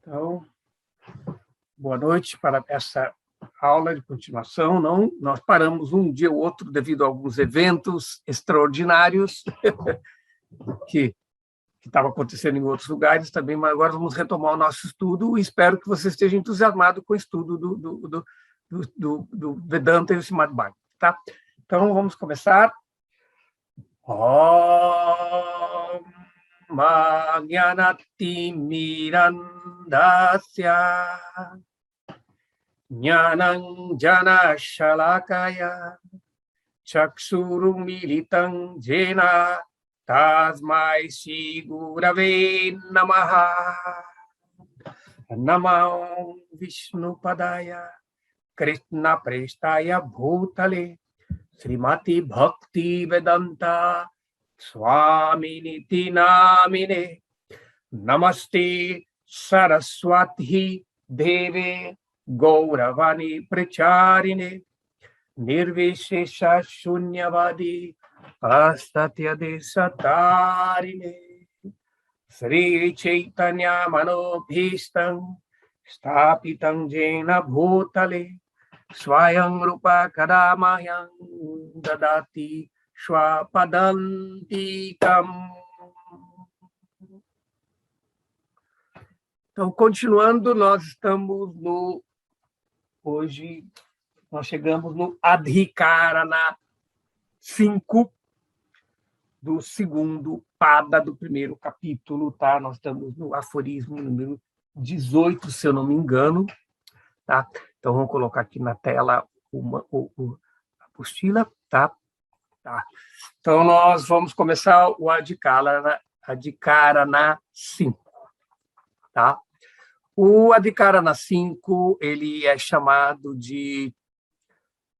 Então, boa noite para essa aula de continuação. Nós paramos um dia ou outro devido a alguns eventos extraordinários que estavam acontecendo em outros lugares também, mas agora vamos retomar o nosso estudo e espero que você esteja entusiasmado com o estudo do Vedanta e o Srimad Bhagavatam, tá? Então, vamos começar. Om Jnanati Mirandasya Jnanam Jana Shalakaya Chakshurumilitam Jena Tasmai Shri Gurave Namaha Namah Vishnupadaya Krishna Prestaya Bhutale Srimati Bhakti Vedanta Swaminiti Namine Namaste Saraswati Deve Gauravani Pracharine Nirvishesha Shunyavadi Astatya Desatarine Sri Chaitanya Manobhishtam Stapitam Jena Bhutale Swayam Rupa Kadamayam Dadati Shwapadantikam. Então, continuando, hoje nós chegamos no Adhikarana 5 do segundo pada do primeiro capítulo, tá? Nós estamos no aforismo número 18, se eu não me engano, tá? Então, vamos colocar aqui na tela a apostila, tá? Tá. Então, nós vamos começar o Adhikarana 5, tá? O Adhikarana 5, ele é chamado de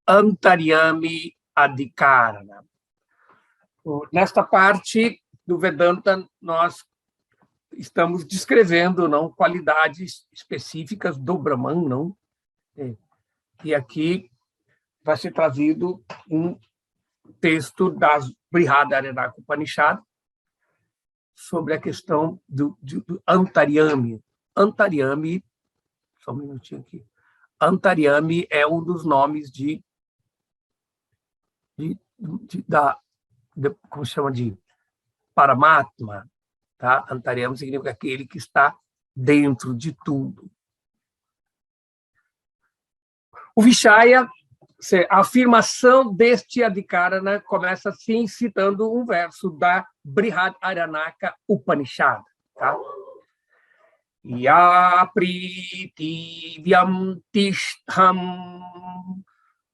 Antaryami Adhikarana. Nesta parte do Vedanta, nós estamos descrevendo qualidades específicas do Brahman, e aqui vai ser trazido um texto das Brihadaranyaka Upanishad sobre a questão do Antaryami. Antaryami, só um minutinho aqui. Antaryami é um dos nomes como se chama, de Paramatma, tá? Antaryami significa aquele que está dentro de tudo. O Vishaya, a afirmação deste Adhikarana começa assim, citando um verso da Brihadaranyaka Upanishad, tá? Ya pritivyam tishtham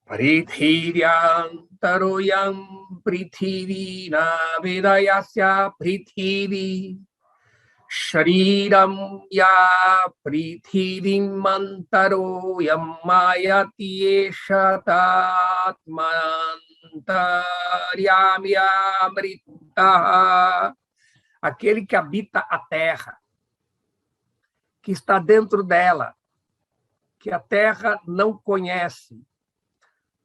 prithivyantaroyam prithivina vedayasya prithivi Shariram ya prithivim mantaroyam mayati eshatatmantaryami amrita. Aquele que habita a terra, que está dentro dela, que a terra não conhece,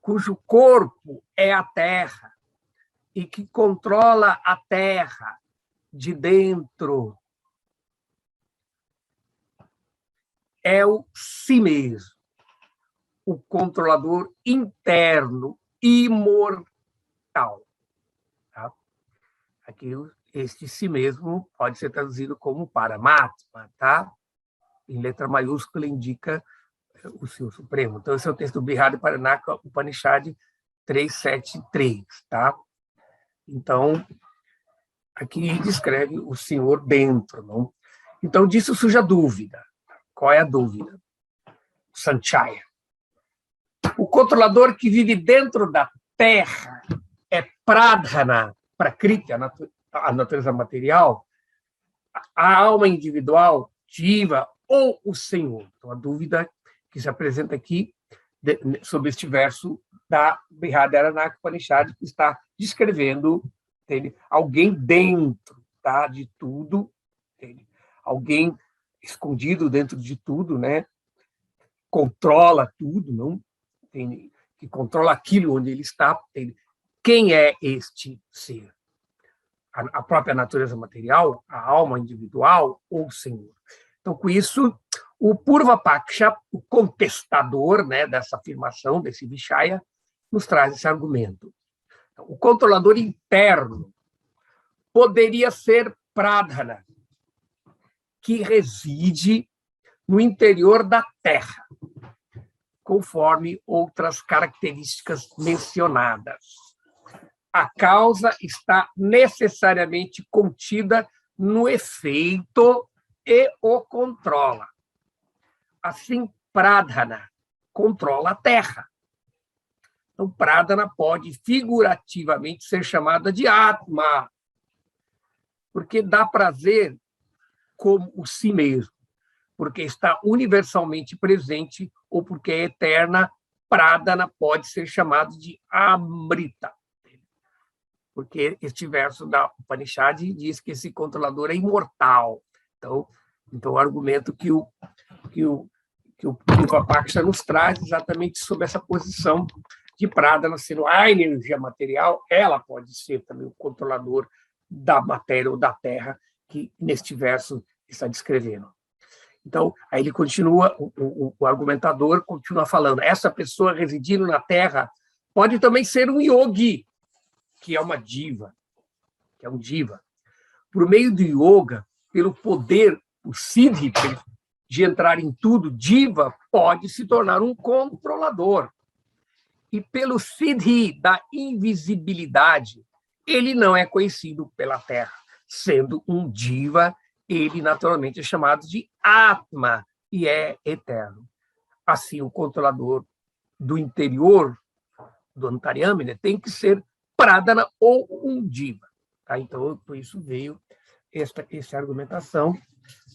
cujo corpo é a terra e que controla a terra de dentro, é o si mesmo, o controlador interno, imortal. Tá? Aqui, este si mesmo pode ser traduzido como Paramatma, tá? Em letra maiúscula indica o Senhor Supremo. Então, esse é o texto do Brihadaranyaka Upanishad 373, tá? Então, aqui descreve o Senhor dentro, não? Então, disso surge a dúvida. Qual é a dúvida? Sanchaya. O controlador que vive dentro da terra é Pradhana, Prakriti, a natureza material, a alma individual, Jiva, ou o Senhor? Então, a dúvida que se apresenta aqui sobre este verso da Brihadaranyaka Upanishad, que está descrevendo, entende? Alguém dentro, tá, de tudo, entende? Alguém escondido dentro de tudo, né? Controla tudo, não? Entende? Que controla aquilo onde ele está. Entende? Quem é este ser? A própria natureza material, a alma individual ou o Senhor? Então, com isso, o Purva-Paksha, o contestador, né, dessa afirmação, desse Vishaya, nos traz esse argumento. Então, o controlador interno poderia ser Pradhana, que reside no interior da Terra, conforme outras características mencionadas. A causa está necessariamente contida no efeito e o controla. Assim, Pradhana controla a Terra. Então, Pradhana pode figurativamente ser chamada de Atma, porque dá prazer como o si mesmo, porque está universalmente presente ou porque é eterna. Pradhana pode ser chamado de Amrita, porque este verso da Upanishad diz que esse controlador é imortal. Então o argumento que o Purva-Paksha nos traz exatamente sobre essa posição de Pradhana sendo a energia material, ela pode ser também o controlador da matéria ou da terra, que neste verso está descrevendo. Então, aí ele continua, o argumentador continua falando, essa pessoa residindo na terra pode também ser um yogi, que é uma diva, que é um diva. Por meio do yoga, pelo poder, o siddhi, de entrar em tudo, diva pode se tornar um controlador. E pelo siddhi da invisibilidade, ele não é conhecido pela terra. Sendo um diva, ele naturalmente é chamado de Atma e é eterno. Assim, o controlador do interior do Antaryami, né, tem que ser Pradhana ou um diva. Tá? Então, por isso veio essa argumentação,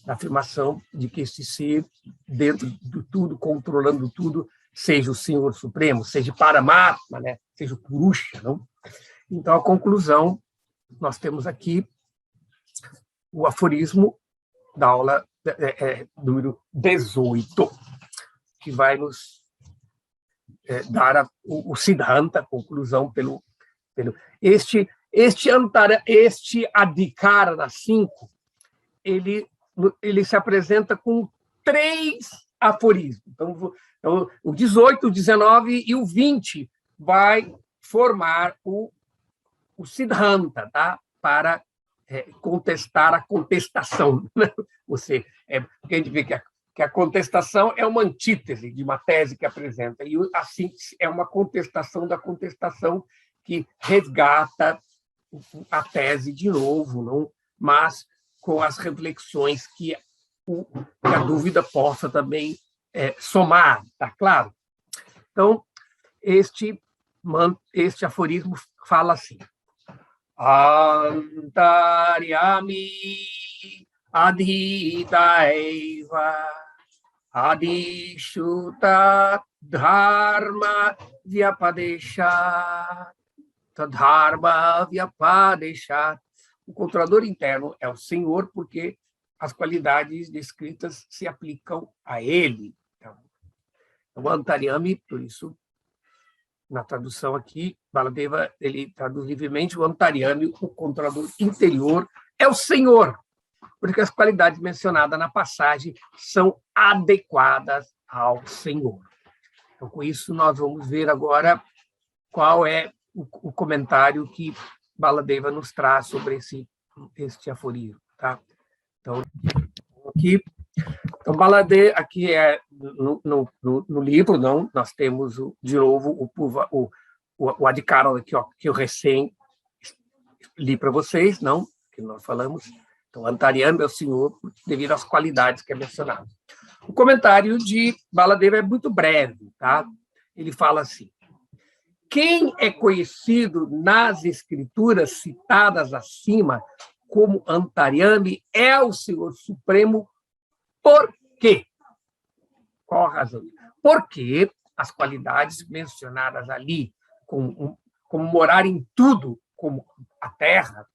a afirmação de que esse ser, dentro de tudo, controlando tudo, seja o Senhor Supremo, seja Paramatma, né? Seja o Purusha. Não? Então, a conclusão, nós temos aqui o aforismo da aula número 18, que vai nos dar o Siddhanta, a conclusão pelo este Adhikara 5, ele se apresenta com 3 aforismos. Então, o 18, o 19 e o 20 vai formar o Siddhanta, tá? Para contestar a contestação. Porque a gente vê que a contestação é uma antítese de uma tese que apresenta, e a síntese é uma contestação da contestação que resgata a tese de novo, não? Mas com as reflexões que a dúvida possa também somar, tá claro? Então, este aforismo fala assim: Antaryami adhitaiva adishuta dharma vyapadesha dharma vyapadesha. O controlador interno é o Senhor, porque as qualidades descritas se aplicam a ele. Então, o Antaryami, por isso, na tradução aqui, Baladeva, ele traduz livremente o Antaryami, o controlador interior, é o Senhor, porque as qualidades mencionadas na passagem são adequadas ao Senhor. Então, com isso, nós vamos ver agora qual é o comentário que Baladeva nos traz sobre este aforismo. Tá? Então, Baladeva, aqui no livro, não, nós temos, de novo, o Adhikara, que eu recém li para vocês, não, que nós falamos. Então, Antaryami é o Senhor devido às qualidades que é mencionado. O comentário de Baladeva é muito breve, tá? Ele fala assim: quem é conhecido nas escrituras citadas acima como Antaryami é o Senhor Supremo. Por quê? Qual a razão? Porque as qualidades mencionadas ali, como morar em tudo, como a terra,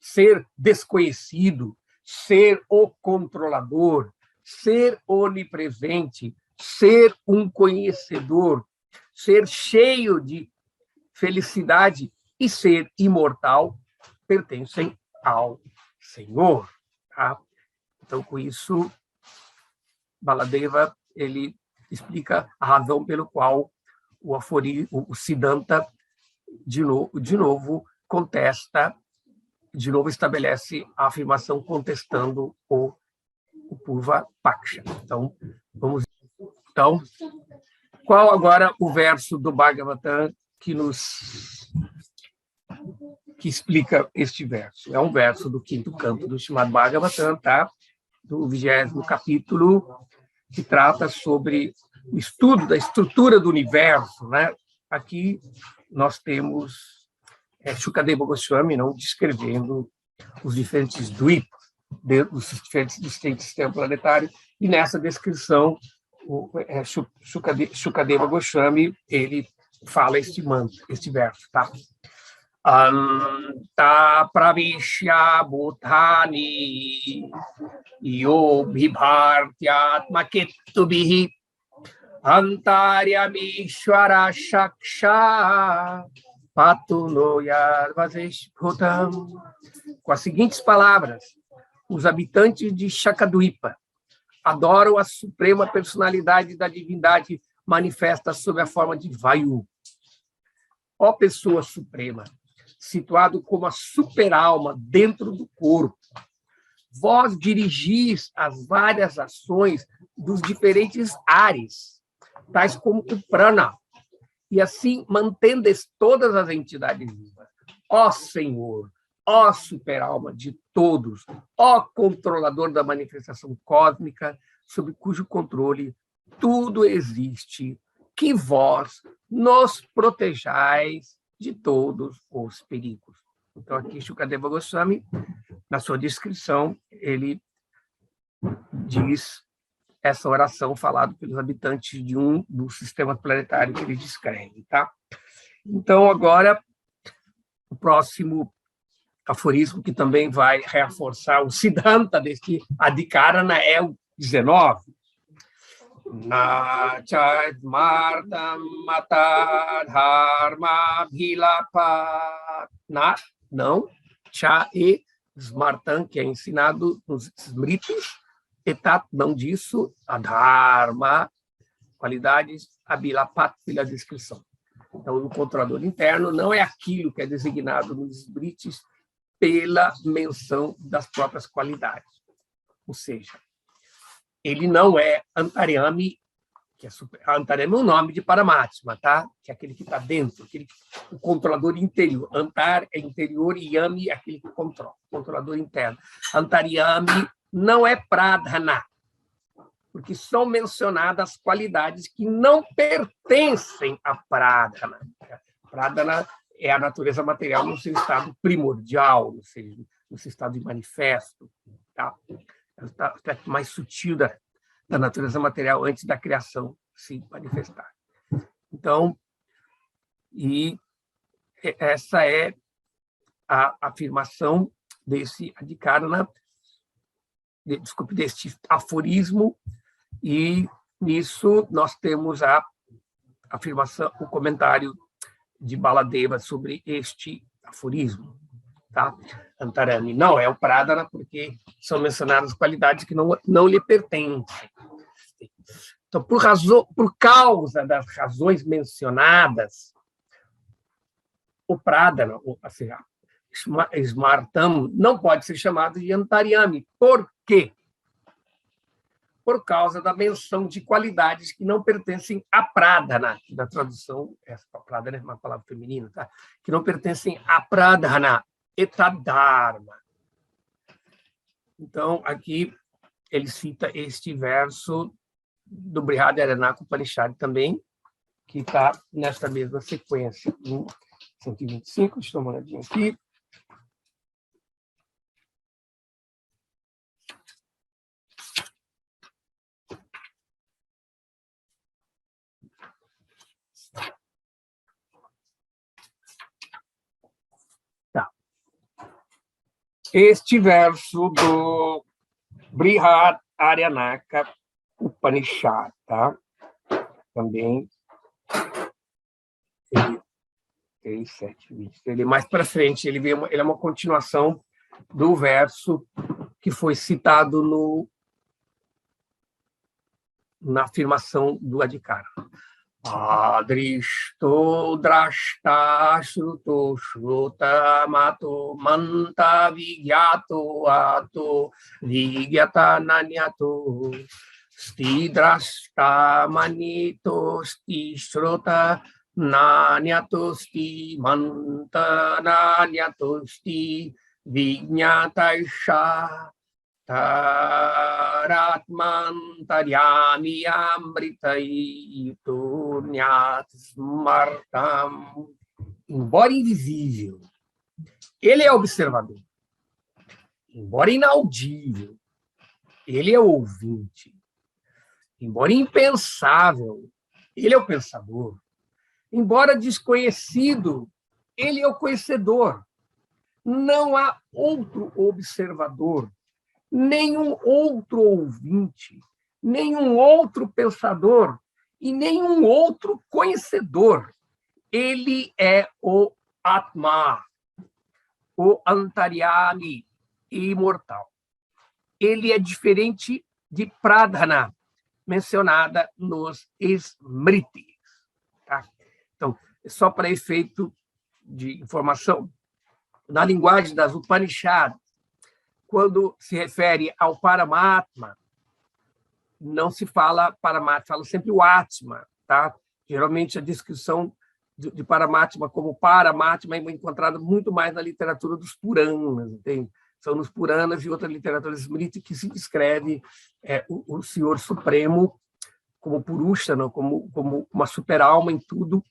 ser desconhecido, ser o controlador, ser onipresente, ser um conhecedor, ser cheio de felicidade e ser imortal, pertencem ao Senhor. Tá? Então, com isso, Baladeva ele explica a razão pelo qual o Siddhanta de novo contesta, de novo estabelece a afirmação contestando o Purva Paksha. Então, vamos. Então, qual agora o verso do Bhagavatam que explica este verso? É um verso do 5º canto do Srimad Bhagavatam, tá? Do 20º capítulo, que trata sobre o estudo da estrutura do universo, né? Aqui nós temos Shukadeva Goswami descrevendo os diferentes dvipas, dos diferentes sistemas planetários, e nessa descrição Shukadeva Goswami ele fala este mantra, este verso, tá? Anta pravishya bhutani yo bhibhartyatmaketubhihi antaryamishvara shaksha patuno yadvasesh bhutam. Com as seguintes palavras: os habitantes de Shakadvipa adoram a suprema personalidade da divindade manifesta sob a forma de Vayu. Ó pessoa suprema, situado como a superalma dentro do corpo, vós dirigis as várias ações dos diferentes ares, tais como o prana, e assim mantendes todas as entidades vivas. Ó Senhor, ó superalma de todos, ó controlador da manifestação cósmica, sob cujo controle tudo existe, que vós nos protejais de todos os perigos. Então, aqui, Shukadeva Goswami, na sua descrição, ele diz essa oração falada pelos habitantes de um dos sistemas planetários que ele descreve, tá? Então, agora, o próximo aforismo, que também vai reforçar o Siddhanta deste Adhikarana, é o 19. Na chadmartam mata dharma bhilapat. Não, cha e smartam, que é ensinado nos smritis, etat, não disso, adharma, qualidades, abhilapat, pela descrição. Então, o controlador interno não é aquilo que é designado nos smritis pela menção das próprias qualidades. Ou seja, ele não é Antaryami, que é Antaryami é o nome de Paramatma, tá? Que é aquele que está dentro, o controlador interior. Antar é interior e Yami é aquele que controla, controlador interno. Antaryami não é Pradhana, porque são mencionadas qualidades que não pertencem a Pradhana. Pradhana é a natureza material no seu estado primordial, no seu estado de manifesto, tá? É o aspecto mais sutil da natureza material antes da criação se manifestar. Então, e essa é a afirmação desse Adhikarana, deste aforismo, e nisso nós temos a afirmação, o comentário de Baladeva sobre este aforismo. Tá? Antaryami não é o Pradhana, porque são mencionadas qualidades que não lhe pertencem. Então, por causa das razões mencionadas, o Pradhana, ou seja, Smartam, não pode ser chamado de Antaryami. Por quê? Por causa da menção de qualidades que não pertencem a Pradhana, que na tradução, essa Pradhana é uma palavra feminina, tá? Que não pertencem a Pradhana, etadharma. Então, aqui ele cita este verso do Brihadaranyaka Upanishad também, que está nesta mesma sequência, em 125, deixa eu dar uma olhadinha aqui. Este verso do Brihadaranyaka Upanishad, tá? Também ele mais para frente, ele é uma continuação do verso que foi citado na afirmação do Adhikara. Adrishto drashta shruto shruta mato manta vigyato ato vigyata nanyato sti drashta manito sti shruta nanyato sti manta nanyato sti vigyata isha Taratmantaryami amritaito nyasmartam. Embora invisível, ele é observador. Embora inaudível, ele é ouvinte. Embora impensável, ele é o pensador. Embora desconhecido, ele é o conhecedor. Não há outro observador, nenhum outro ouvinte, nenhum outro pensador e nenhum outro conhecedor. Ele é o Atma, o Antaryami imortal. Ele é diferente de Pradhana, mencionada nos Smritis. Tá? Então, só para efeito de informação, na linguagem das Upanishads, quando se refere ao Paramatma, não se fala Paramatma, fala sempre o Atma. Tá? Geralmente, a descrição de Paramatma como Paramatma é encontrada muito mais na literatura dos Puranas. Entende? São nos Puranas e outra literatura Smriti que se descreve o Senhor Supremo como Purusha, não? Como uma super-alma em tudo,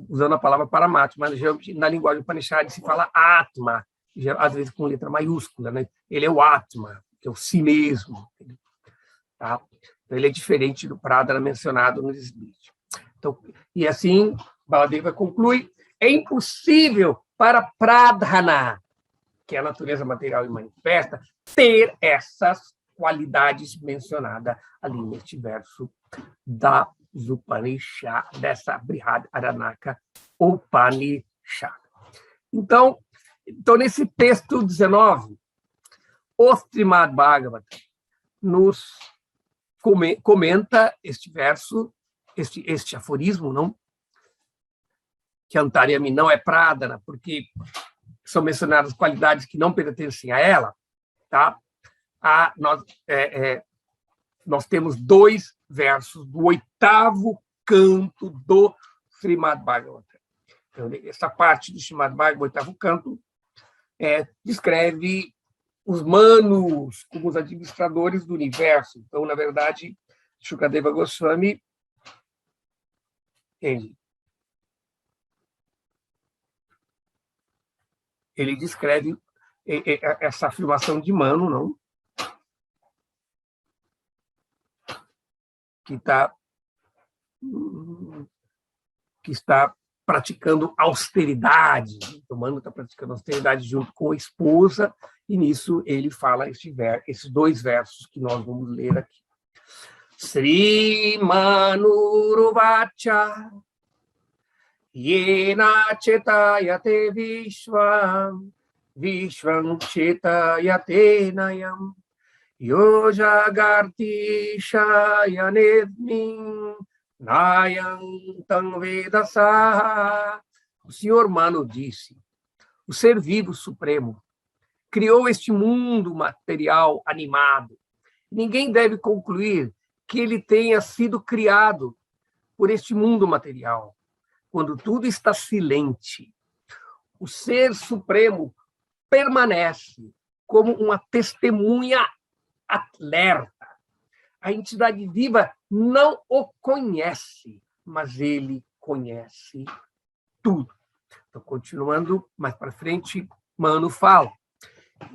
usando a palavra Paramatma. Mas, na linguagem Upanishad, se fala Atma, às vezes com letra maiúscula, né? Ele é o Atma, que é o si mesmo. Tá? Então, ele é diferente do Pradhana mencionado no Smriti. Então, e assim, Baladeva conclui, é impossível para Pradhana, que é a natureza material e manifesta, ter essas qualidades mencionadas ali neste verso da Upanishad, dessa Brihad Aranaka Upanishad. Então, nesse texto 19, o Srimad Bhagavatam nos comenta este verso, este aforismo, não? Que Antaryami não é Pradhana, porque são mencionadas qualidades que não pertencem a ela. Tá? Nós temos 2 versos do 8º canto do Srimad Bhagavatam. Então, essa parte do Srimad Bhagavatam, o 8º canto, descreve os manos como os administradores do universo. Então, na verdade, Shukadeva Goswami ele descreve essa afirmação de Manu, não? Que está praticando austeridade. O Manu está praticando austeridade junto com a esposa, e nisso ele fala esses 2 versos que nós vamos ler aqui. Sri Manuruvacha Yena chetayate vishvam vishvam chetayate nayam yojagarti shayanedmin nayam tam vedasa. O senhor Manu disse, o ser vivo supremo criou este mundo material animado. Ninguém deve concluir que ele tenha sido criado por este mundo material. Quando tudo está silente, o Ser Supremo permanece como uma testemunha alerta. A entidade viva não o conhece, mas ele conhece tudo. Então, continuando mais para frente, Manu fala.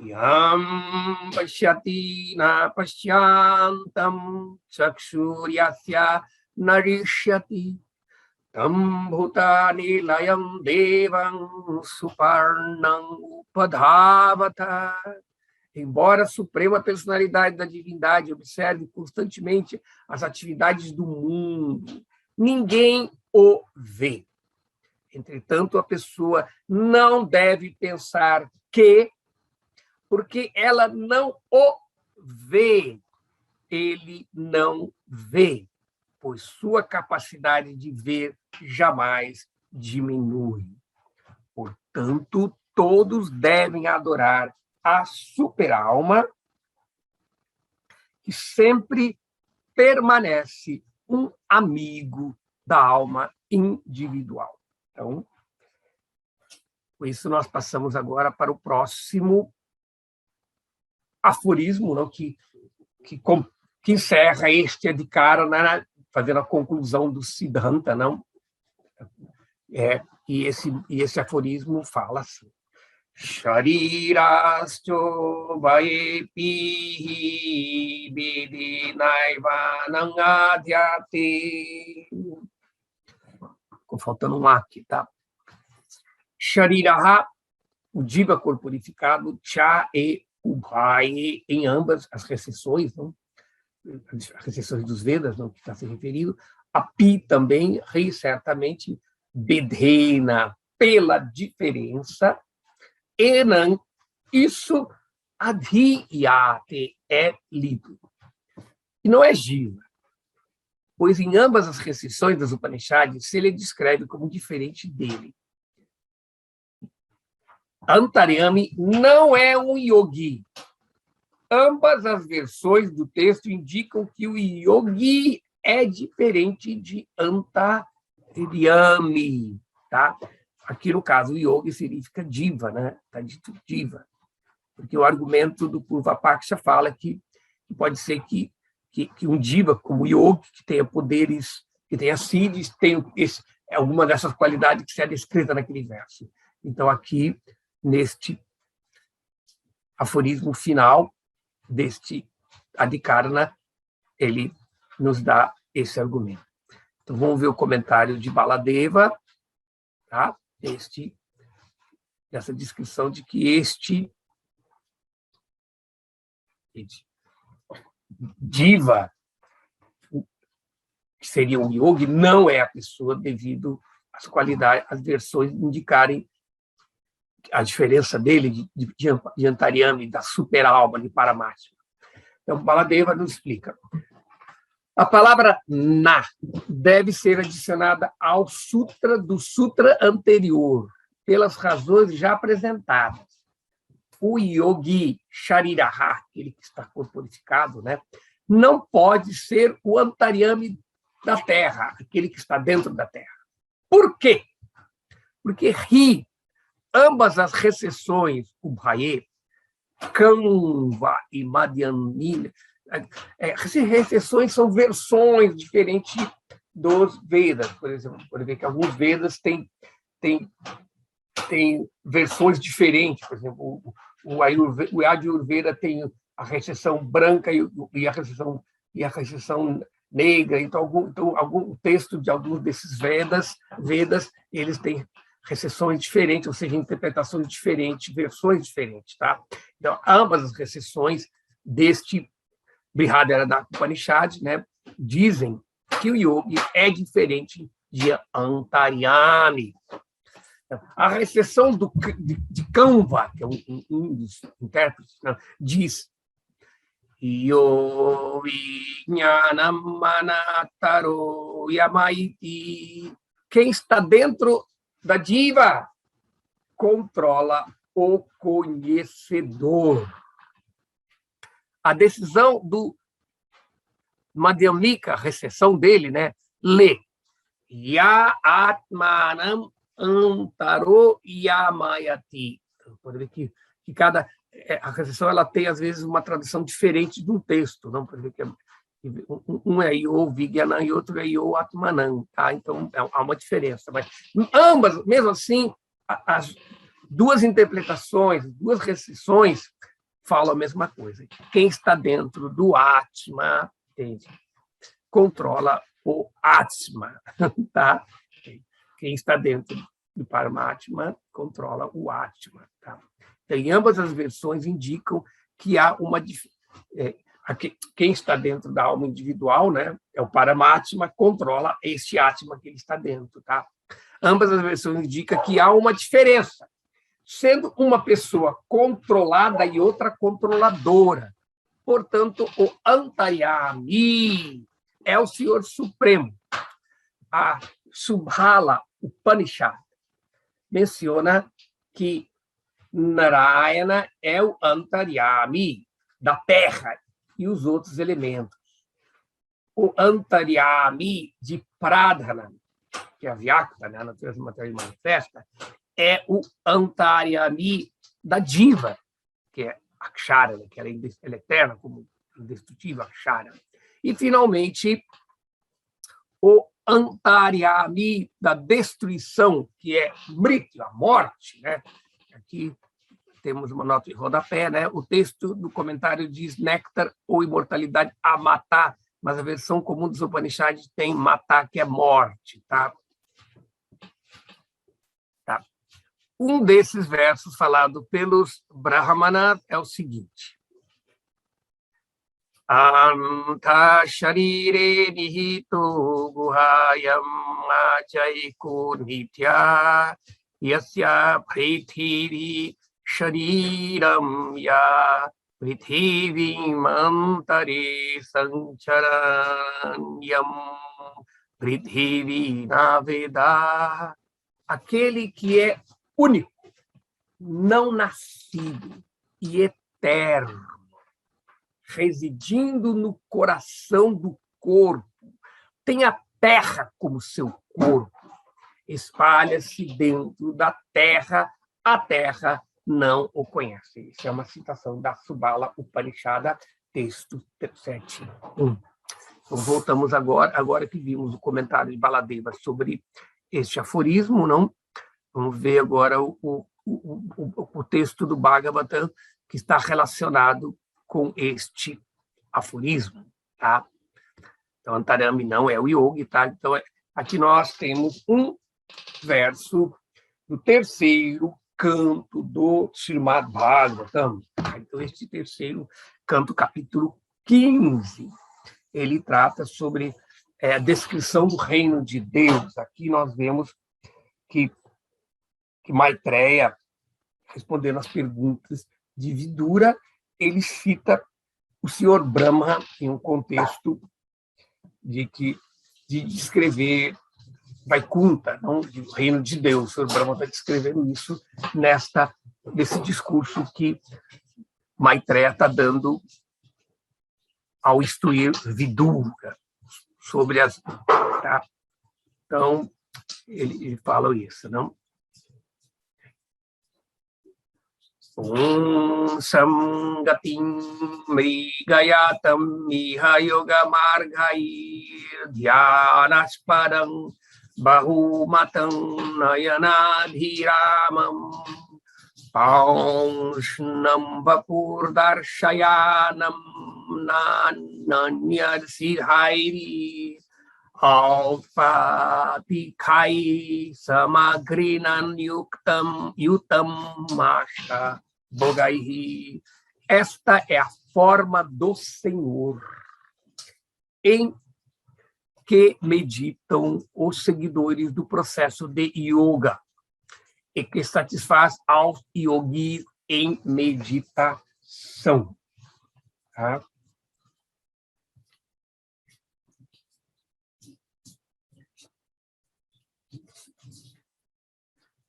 Yam pashyati na pashyantam chakshuryasya narishyati tam bhutani layam devam suparnam upadhavata. Embora a suprema personalidade da divindade observe constantemente as atividades do mundo, ninguém o vê. Entretanto, a pessoa não deve pensar que, porque ela não o vê, ele não vê, pois sua capacidade de ver jamais diminui. Portanto, todos devem adorar a superalma, que sempre permanece um amigo da alma individual. Então, com isso, nós passamos agora para o próximo aforismo, não, que encerra este Adhikara, fazendo a conclusão do Siddhanta, não? E esse aforismo fala assim: Sharirascho vaepihi vidinaiva nangadhyate. Ficou faltando um aqui, tá? Shariraha, o Jiva corporificado, Cha e Ubhai, em ambas as recessões, não? As recessões dos Vedas, não, que está se referindo, a Pi também, Rei, certamente, Bedhena, pela diferença, Enan, isso Adhiyate, é lido. E não é Jiva, pois em ambas as recessões das Upanishads, ele descreve como diferente dele. Antaryami não é um yogi. Ambas as versões do texto indicam que o yogi é diferente de Antaryami, tá? Aqui, no caso, o yogi significa diva, né? Está dito diva. Porque o argumento do Purvapaksha fala que pode ser que um diva, como o yogi, que tenha poderes, que tenha siddhis, tenha alguma dessas qualidades que será descrita naquele verso. Então, aqui, neste aforismo final deste Adhikara, ele nos dá esse argumento. Então, vamos ver o comentário de Baladeva, tá? Essa descrição de que este diva, que seria um yogi, não é a pessoa devido às qualidades, às versões indicarem a diferença dele de Antaryami, da superalma, de Paramatma. Então, Baladeva nos explica. A palavra na deve ser adicionada ao sutra do sutra anterior, pelas razões já apresentadas. O yogi Shariraha, aquele que está corporificado, né, não pode ser o Antaryami da Terra, aquele que está dentro da Terra. Por quê? Porque ambas as recessões, Ubhaye, Kanva e Madhyamina, recessões são versões diferentes dos Vedas. Por exemplo, pode ver que alguns Vedas têm versões diferentes. Por exemplo, o Ayurveda tem a recessão branca e a recessão negra. Então, algum texto de alguns desses Vedas, eles têm recessões diferentes, ou seja, interpretações diferentes, versões diferentes, tá? Então, ambas as recessões deste Brihadaranyaka Upanishad, né, dizem que o yogi é diferente de Antaryami. A recessão de Kanva, que é um dos intérpretes, né, diz: Yo Vijnanam Manataro Yamaiti. Quem está dentro da diva controla o conhecedor. A decisão do Madhyamika, a recessão dele, né, lê Ya Atmanam Antaro Yamayati. Pode ver que a recessão ela tem, às vezes, uma tradução diferente de um texto. Não? Pode ver que um é Yo Vijnanam e outro é Yo Atmanam. Tá? Então, há uma diferença. Mas ambas, mesmo assim, as duas interpretações, duas recessões, falam a mesma coisa. Quem está dentro do Atma, entende? Controla o Atma. Tá? Quem está dentro do Paramatma controla o Atma. Tá? Então, em ambas as versões indicam que há uma quem está dentro da alma individual, né, é o Paramatma, controla este Atma que ele está dentro. Tá? Ambas as versões indicam que há uma diferença, sendo uma pessoa controlada e outra controladora. portanto, o Antaryami é o Senhor Supremo. A Subhala Upanishad menciona que Narayana é o Antaryami da terra e os outros elementos. O Antaryami de Pradhana, que é a Vyakta, né, a natureza material manifesta, é o Antaryami da Diva, que é Akshara, que ela é eterna, como indestrutível Akshara. E, finalmente, o Antaryami da destruição, que é Mrityu, a morte. Né? Aqui temos uma nota de rodapé, né? O texto do comentário diz néctar ou imortalidade a matar, mas a versão comum dos Upanishads tem matar, que é morte. Tá? Um desses versos falado pelos Brahmanas é o seguinte: Anta sharire nihito guhayam ajaiko nitya yasya prithiri shariram ya prithivim antare sancharanyam prithivi naveda. Aquele que é único, não nascido e eterno, residindo no coração do corpo, tem a terra como seu corpo, espalha-se dentro da terra, a terra não o conhece. Isso é uma citação da Subala Upanishad, texto 7.1. Então, voltamos agora que vimos o comentário de Baladeva sobre este aforismo, não? Vamos ver agora o texto do Bhagavatam que está relacionado com este aforismo. Tá? Então, Antaryami não é o yogi. Tá? Então, aqui nós temos um verso do terceiro canto do Srimad Bhagavatam. Então, este terceiro canto, capítulo 15, ele trata sobre a descrição do reino de Deus. Aqui nós vemos que Maitreya, respondendo às perguntas de Vidura, ele cita o senhor Brahma em um contexto de descrever Vaikuntha, não, o reino de Deus. O senhor Brahma está descrevendo isso nesse discurso que Maitreya está dando ao instruir Vidura sobre as... Tá? Então, ele fala isso, não? Samgatim mrigayatam miha yoga margair dhyanaspadam bahumatam nayanadhiramam paushnam vapurdarshayanam nananyadsidhairi alpatikai samagrinan yutam masha Bogaihi. Esta é a forma do Senhor em que meditam os seguidores do processo de yoga e que satisfaz aos yogis em meditação. Tá?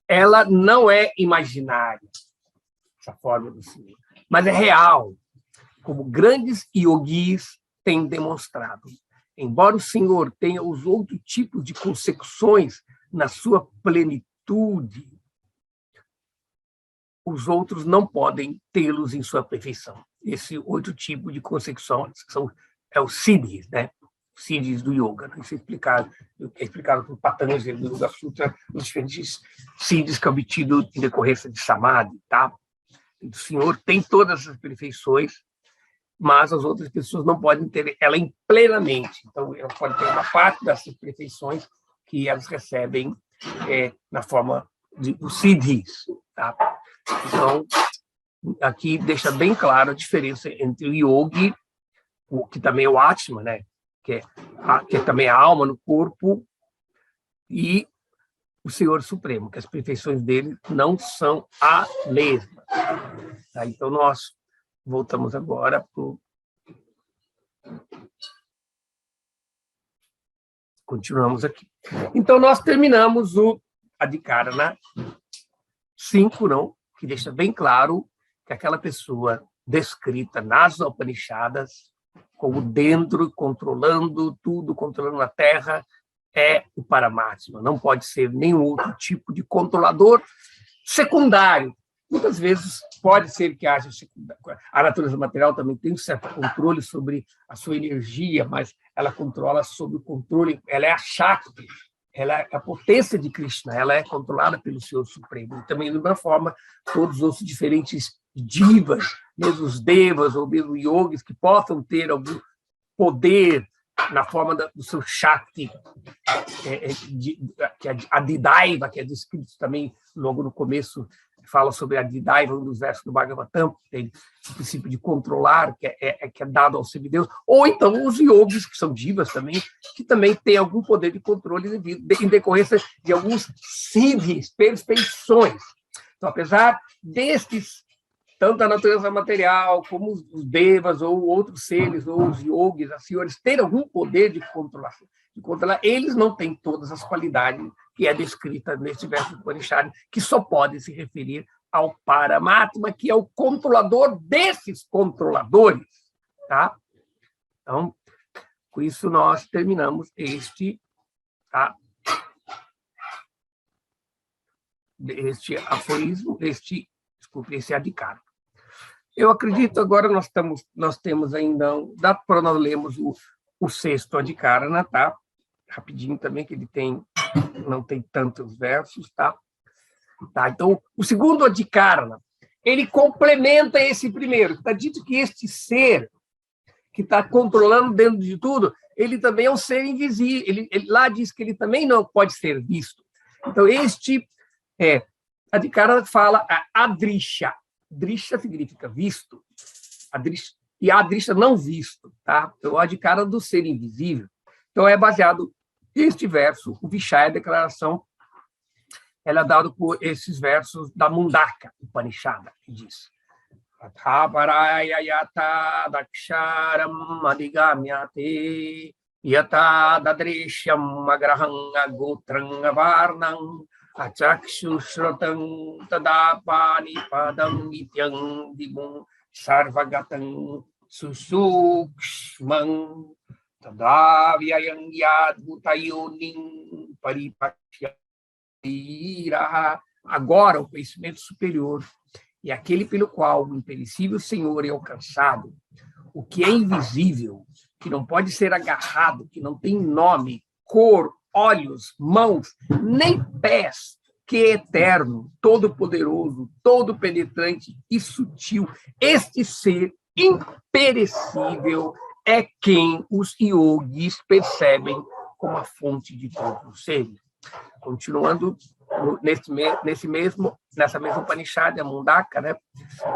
Ela não é imaginária, essa forma do Senhor, mas é real, como grandes yogis têm demonstrado. Embora o Senhor tenha os outros tipos de consecuções na sua plenitude, os outros não podem tê-los em sua perfeição. Esse outro tipo de consecução é o siddhis, né? Siddhis do yoga. Né? Isso é explicado por Patanjali no Yoga Sutra, os diferentes siddhis que é obtido em decorrência de samadhi. Tá? O Senhor tem todas as perfeições, mas as outras pessoas não podem ter ela plenamente. Então, ela pode ter uma parte dessas perfeições que elas recebem na forma do siddhis. Tá? Então, aqui deixa bem claro a diferença entre o yogi, que também é o Atma, né? que é também a alma no corpo, e o Senhor Supremo, que as perfeições dele não são a mesma. Tá? Então, nós voltamos agora para o Continuamos aqui. Então, nós terminamos o Adhikarana 5, não? Que deixa bem claro que aquela pessoa descrita nas Upanishadas como dentro, controlando tudo, controlando a Terra, é o Paramatma. Não pode ser nenhum outro tipo de controlador secundário. Muitas vezes pode ser que haja a natureza material também tem um certo controle sobre a sua energia, mas ela controla sob o controle, ela é a Shakti, ela é a potência de Krishna, ela é controlada pelo Senhor Supremo. E também, de uma forma, todos os outros diferentes divas, mesmo os devas ou mesmo yogis que possam ter algum poder na forma do seu Shakti, que é a Didaiva, que é descrito também logo no começo, fala sobre a Didaiva, um dos versos do Bhagavatam, que tem o princípio de controlar, que é dado ao semideus, ou então os yogis, que são divas também, que também têm algum poder de controle em decorrência de alguns siddhis, perfeições. Então, apesar destes, tanto a natureza material, como os devas, ou outros seres, ou os yogis, os senhores, terem algum poder de controlar, eles não têm todas as qualidades que é descrita neste verso do Upanishad, que só pode se referir ao Paramatma, que é o controlador desses controladores. Tá? Então, com isso, nós terminamos este aforismo, esse Adhikara. Eu acredito, agora nós temos ainda, dá para nós lermos o sexto Adhikarana, tá? Rapidinho também, que ele não tem tantos versos, tá? Então, o segundo Adhikarana, ele complementa esse primeiro. Está dito que este ser que está controlando dentro de tudo, ele também é um ser invisível. Ele lá diz que ele também não pode ser visto. Então, este Adhikarana fala a Adrisha. Drisha significa visto, e a Adrisha não visto, tá? Então, o Adhikarana do ser invisível. Então, é baseado neste verso, o Vishaya, a declaração, ela é dada por esses versos da Mundaka Upanishada, que diz: Athaparaya yata daksharam adigamyate yata dadrishyam agraham agotram avarnam Achakshushratam tadapani padam ityang dimum sarvagatam susukshmang tadavyayang yadbutayoning paripakshira. Agora, o conhecimento superior é aquele pelo qual o imperecível Senhor é alcançado, o que é invisível, que não pode ser agarrado, que não tem nome, cor, olhos, mãos, nem pés, que é eterno, todo-poderoso, todo-penetrante e sutil. Este ser imperecível é quem os yogis percebem como a fonte de todos os seres. Continuando nessa mesma Upanishad, a Mundaka, né?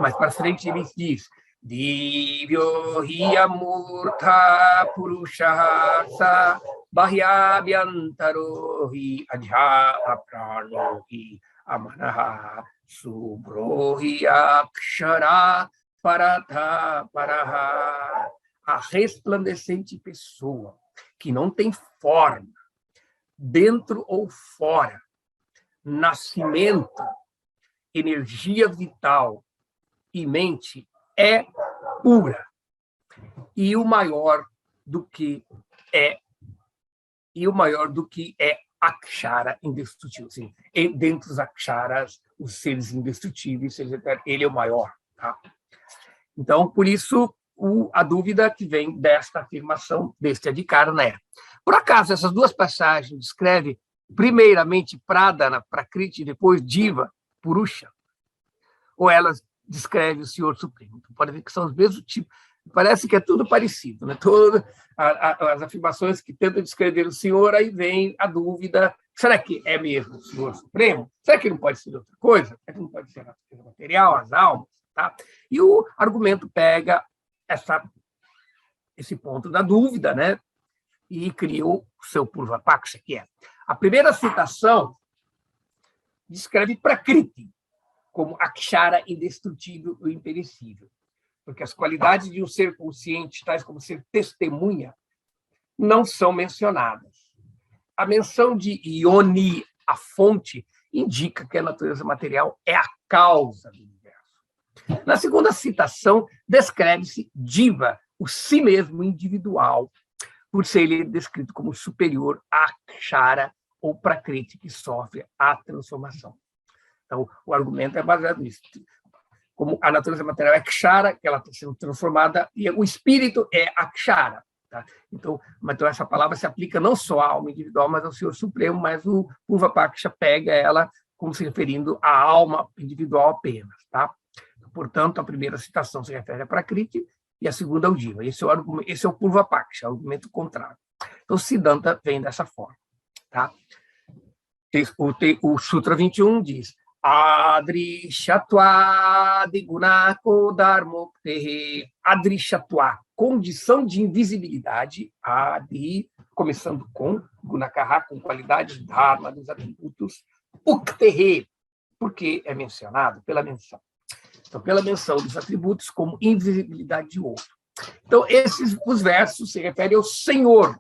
Mais para frente ele diz: Divyo hiyamurtha purushasa bahyabhyantaro hi adhyata prano hi amanaha subro hi akshara paratha paraha. A resplandecente pessoa que não tem forma, dentro ou fora, nascimento, energia vital e mente, é pura, e o maior do que é Akshara, indestrutível. Assim, dentre os Aksharas, os seres indestrutíveis, ele é o maior. Tá? Então, por isso, a dúvida que vem desta afirmação, deste Adhikarana é: por acaso essas duas passagens descrevem primeiramente Pradana, Prakriti, e depois Diva, Purusha? Ou elas descrevem o Senhor Supremo? Então, pode ver que são os mesmos tipos. Parece que é tudo parecido, né? Todas as afirmações que tentam descrever o Senhor, aí vem a dúvida: será que é mesmo o Senhor Supremo? Será que não pode ser outra coisa? Será que não pode ser a natureza material, as almas? Tá? E o argumento pega esse ponto da dúvida, né? E criou o seu Purvapaksha, que é: a primeira citação descreve Prakriti como Akshara, indestrutível e imperecível, porque as qualidades de um ser consciente, tais como ser testemunha, não são mencionadas. a menção de Ioni, a fonte, indica que a natureza material é a causa do universo. Na segunda citação, descreve-se Jiva, o si mesmo individual, por ser ele descrito como superior a Akshara ou Prakriti, que sofre a transformação. Então, o argumento é baseado nisso. Como a natureza material é Akshara, que ela está sendo transformada, e o espírito é Akshara. Tá? Então, essa palavra se aplica não só à alma individual, mas ao Senhor Supremo, mas o Purvapaksha pega ela como se referindo à alma individual apenas. Tá? Portanto, a primeira citação se refere a Prakriti e a segunda ao Jiva. Esse é o Purvapaksha, o argumento contrário. Então, Siddhanta vem dessa forma. Tá? O Sutra 21 diz: Adrishatva digunako dharmoktehe. Adrishatva, condição de invisibilidade, adi, começando com gunakaha, com qualidades, dharma, dos atributos, uktehe, porque é mencionado pela menção. Então, pela menção dos atributos como invisibilidade de outro. Então, os versos se referem ao Senhor,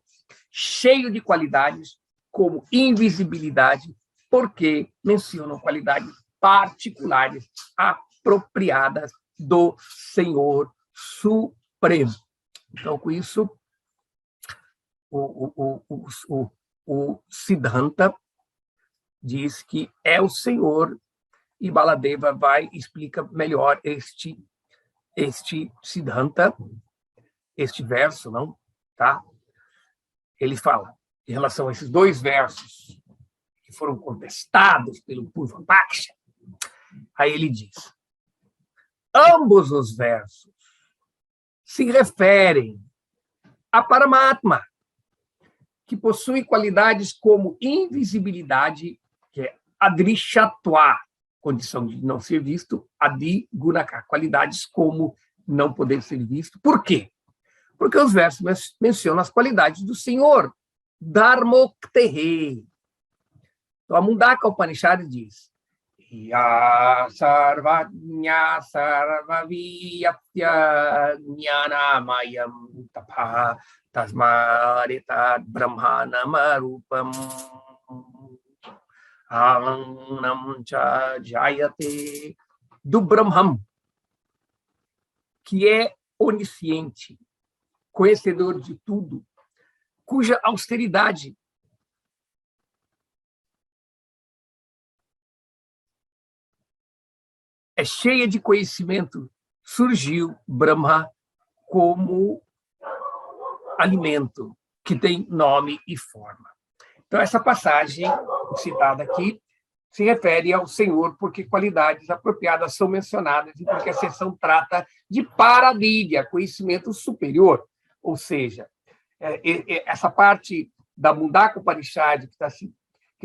cheio de qualidades como invisibilidade, porque mencionam qualidades particulares apropriadas do Senhor Supremo. Então, com isso, o Siddhanta diz que é o Senhor, e Baladeva explica melhor este Siddhanta, este verso, não? Tá? Ele fala, em relação a esses dois versos, que foram contestados pelo Purvapaksha, aí ele diz: ambos os versos se referem a Paramatma, que possui qualidades como invisibilidade, que é Adrishatva, condição de não ser visto, Adi Gunaka, qualidades como não poder ser visto. Por quê? Porque os versos mencionam as qualidades do Senhor, Dharmoktehe. Então, a Mundaka Upanishad diz: Ya sarvajña sarvaviyaptya jnanamayam tapha tasmaretat brahmanamarupam anam cha jayate. Do Brahman, que é onisciente, conhecedor de tudo, cuja austeridade é cheia de conhecimento, surgiu Brahma como alimento, que tem nome e forma. Então, essa passagem citada aqui se refere ao Senhor, porque qualidades apropriadas são mencionadas e porque a seção trata de Paravidya, conhecimento superior. Ou seja, essa parte da Mundaka Upanishad que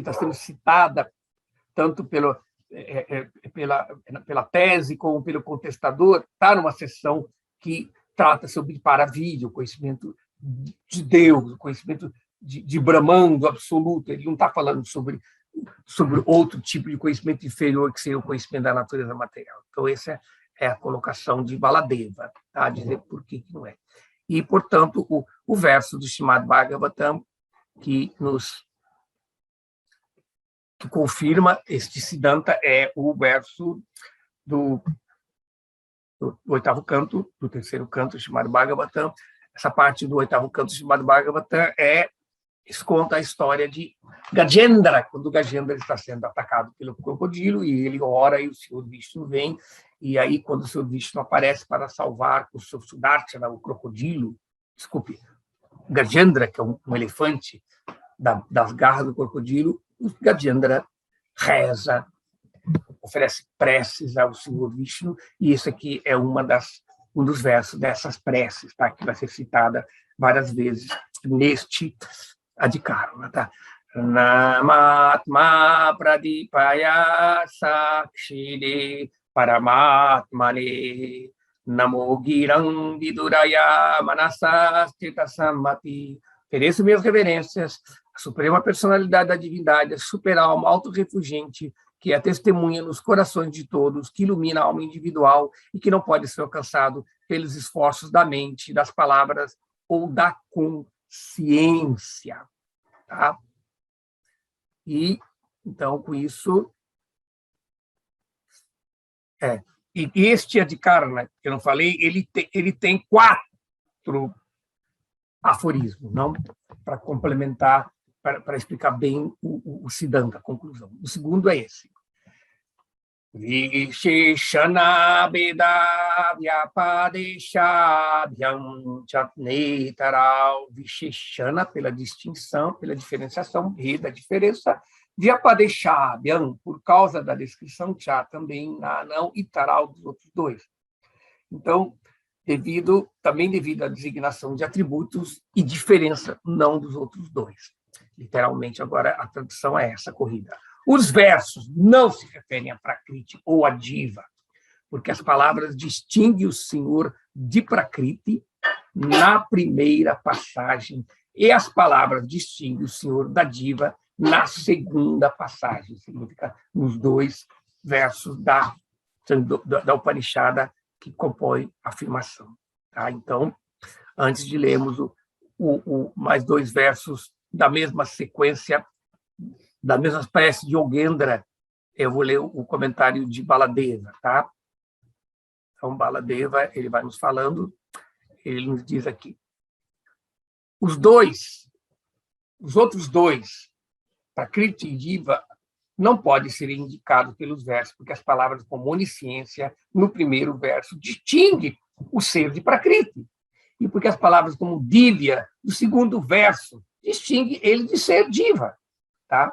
está sendo citada tanto pela tese como pelo contestador, está numa seção que trata sobre Paravidya, o conhecimento de Deus, o conhecimento de Brahman, do absoluto. Ele não está falando sobre outro tipo de conhecimento inferior, que seria o conhecimento da natureza material. Então, essa é a colocação de Baladeva, tá? Dizer por que não é. E, portanto, o verso do Srimad Bhagavatam que confirma este Siddhanta é o verso do oitavo canto, do terceiro canto do Srimad Bhagavatam. Essa parte do oitavo canto do Srimad Bhagavatam conta a história de Gajendra, quando Gajendra está sendo atacado pelo crocodilo, e ele ora e o Senhor Vishnu vem, e aí quando o Senhor Vishnu aparece para salvar o seu Sudarshana, o crocodilo, Gajendra, que é um elefante, das garras do crocodilo, o Gajendra reza, oferece preces ao Senhor Vishnu, e esse aqui é um dos versos dessas preces, tá? Que vai ser citada várias vezes neste Adhikarana, tá? Namatma pradipaya sakshide paramatmane namo giram viduraya manasastita sammati. Ofereço minhas reverências à suprema personalidade da divindade, a super-alma autorrefugente, que é testemunha nos corações de todos, que ilumina a alma individual e que não pode ser alcançado pelos esforços da mente, das palavras ou da consciência. Tá? E, então, com isso... E este Adhikara, que eu não falei, ele tem 4 aforismos, não? Para complementar, para explicar bem o Siddhanta, a conclusão. O segundo é esse. Visheshana Veda Vyapadeshabhyam Chatnetaral. Visheshana, pela distinção, pela diferenciação, Veda, diferença, Vyapadeshabhyam, por causa da descrição, Cha também, não, e Taral dos outros 2. Então, também devido à designação de atributos e diferença, não dos outros 2. Literalmente, agora, a tradução é essa, corrida. Os versos não se referem a Prakriti ou a Diva, porque as palavras distinguem o Senhor de Prakriti na primeira passagem e as palavras distinguem o Senhor da Diva na segunda passagem. Significa nos 2 versos da Upanishada que compõe a afirmação. Tá? Então, antes de lermos mais 2 versos da mesma sequência, da mesma espécie de Yogendra, eu vou ler o comentário de Baladeva. Tá? Então, Baladeva, ele vai nos falando, ele nos diz aqui. Os outros 2, Prakriti e Diva, não podem ser indicados pelos versos, porque as palavras como onisciência, no primeiro verso, distinguem o ser de Prakriti. E porque as palavras como Divya, no segundo verso, distinguem ele de ser Diva. Tá?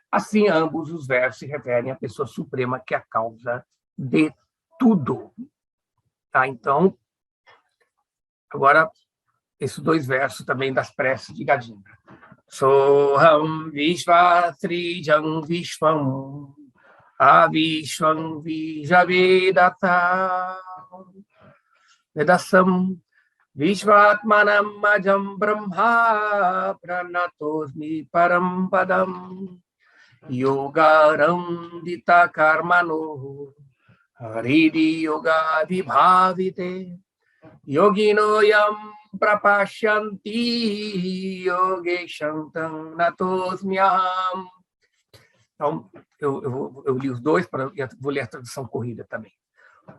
Assim, ambos os versos se referem à pessoa suprema, que é a causa de tudo. Tá? Então, agora, esses 2 versos também das preces de Gadinda. Soham Vishvatrijam Vishvam Avishvam Vijavedata Vedasam Vishvatmanam Ajam Brahma Pranatosmi Parampadam Yogaram Dita Karmano Haridi Yoga Vibhavite Yogino Yam Prapashyanti Yogeshantam Natosmyam. Então, eu li os 2, vou ler a tradução corrida também.